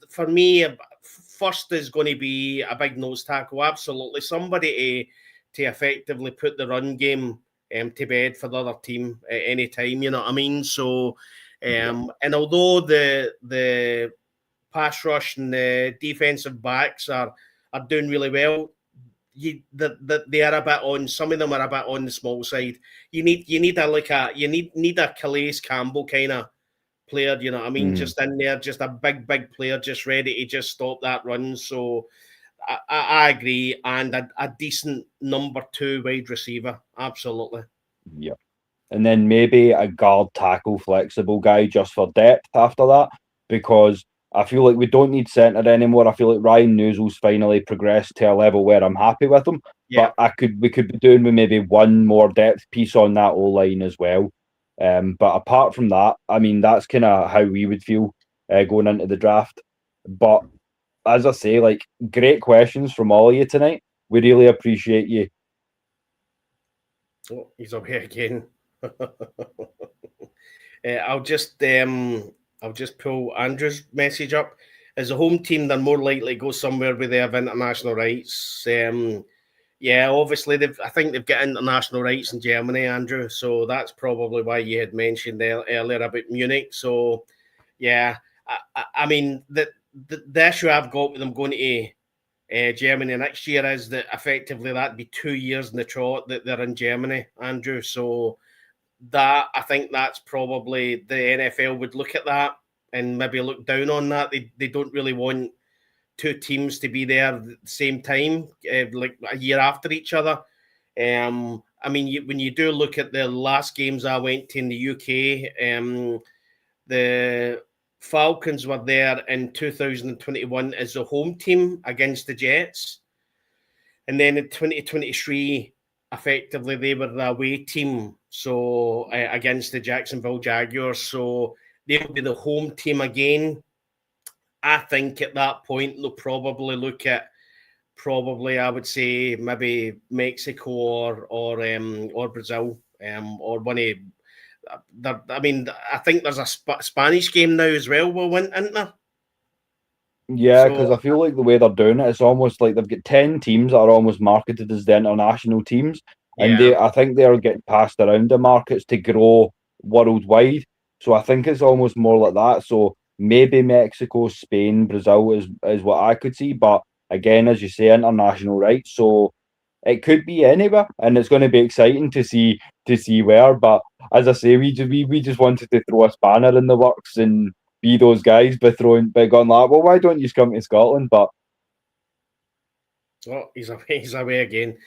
for me, first is going to be a big nose tackle. Absolutely, somebody to effectively put the run game to bed for the other team at any time. You know what I mean? So, and although the pass rush and the defensive backs are doing really well, they are a bit on. Some of them are a bit on the small side. You need a Calais Campbell kind of player. You know what I mean? Just in there, just a big player, just ready to just stop that run. So I agree, and a decent number 2 wide receiver, absolutely. Yeah. And then maybe a guard tackle flexible guy just for depth after that, because I feel like we don't need centre anymore. I feel like Ryan Newsell's finally progressed to a level where I'm happy with him. But we could be doing with maybe one more depth piece on that O-line as well. But apart from that, I mean, that's kind of how we would feel going into the draft. But as I say, like, great questions from all of you tonight. We really appreciate you. Oh, he's up here again. I'll just pull Andrew's message up. As a home team, they're more likely to go somewhere where they have international rights. Obviously I think they've got international rights in Germany, Andrew. So that's probably why you had mentioned earlier about Munich. So Yeah, I mean, the issue I've got with them going to Germany next year is that effectively that'd be 2 years in the trot that they're in Germany, Andrew. So that, I think that's probably the NFL would look at that and maybe look down on that. They don't really want two teams to be there at the same time, like a year after each other. I mean, when you do look at the last games I went to in the UK, the Falcons were there in 2021 as a home team against the Jets. And then in 2023, effectively, they were the away team, so against the Jacksonville Jaguars. So they'll be the home team again. I think at that point, they'll probably look at I would say maybe Mexico or Brazil, or one of. I mean, I think there's a Spanish game now as well, isn't there? Yeah, because I feel like the way they're doing it, it's almost like they've got 10 teams that are almost marketed as the international teams. And I think they're getting passed around the markets to grow worldwide. So I think it's almost more like that. So maybe Mexico, Spain, Brazil is what I could see. But again, as you say, international rights. So it could be anywhere, and it's going to be exciting to see where. But as I say, we just wanted to throw a spanner in the works and be those guys by going like, well, why don't you come to Scotland? But he's away again.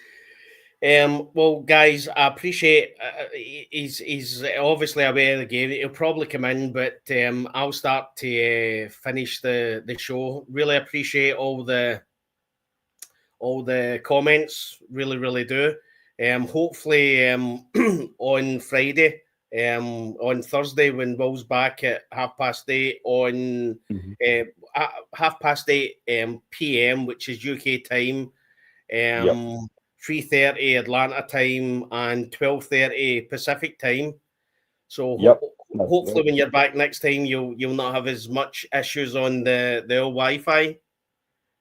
Well, guys, I appreciate. He's obviously aware of the game. He'll probably come in, but I'll start to finish the show. Really appreciate all the comments. Really do. Hopefully, on Friday, on Thursday when Will's back at 8:30 on 8:30 PM, which is UK time. 3:30 Atlanta time and 12:30 Pacific time. So hopefully when you're back next time, you'll not have as much issues on the Wi-Fi.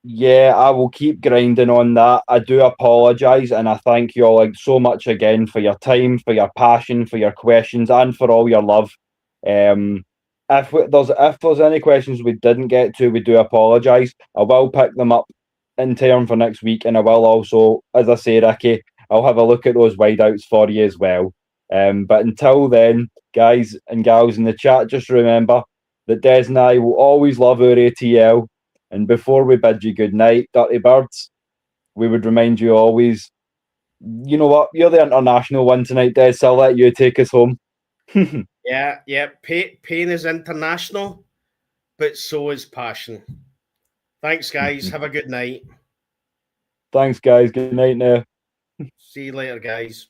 Yeah, I will keep grinding on that. I do apologise, and I thank you all so much again for your time, for your passion, for your questions, and for all your love. If there's any questions we didn't get to, we do apologise. I will pick them up in turn for next week, and I will also, as I say, Ricky, I'll have a look at those wideouts for you as well. But until then, guys and gals in the chat, just remember that Des and I will always love our ATL. And before we bid you good night, Dirty Birds, we would remind you always, you know what, you're the international one tonight, Des, so I'll let you take us home. Yeah. Pain is international, but so is passion. Thanks, guys. Have a good night. Thanks, guys. Good night now. See you later, guys.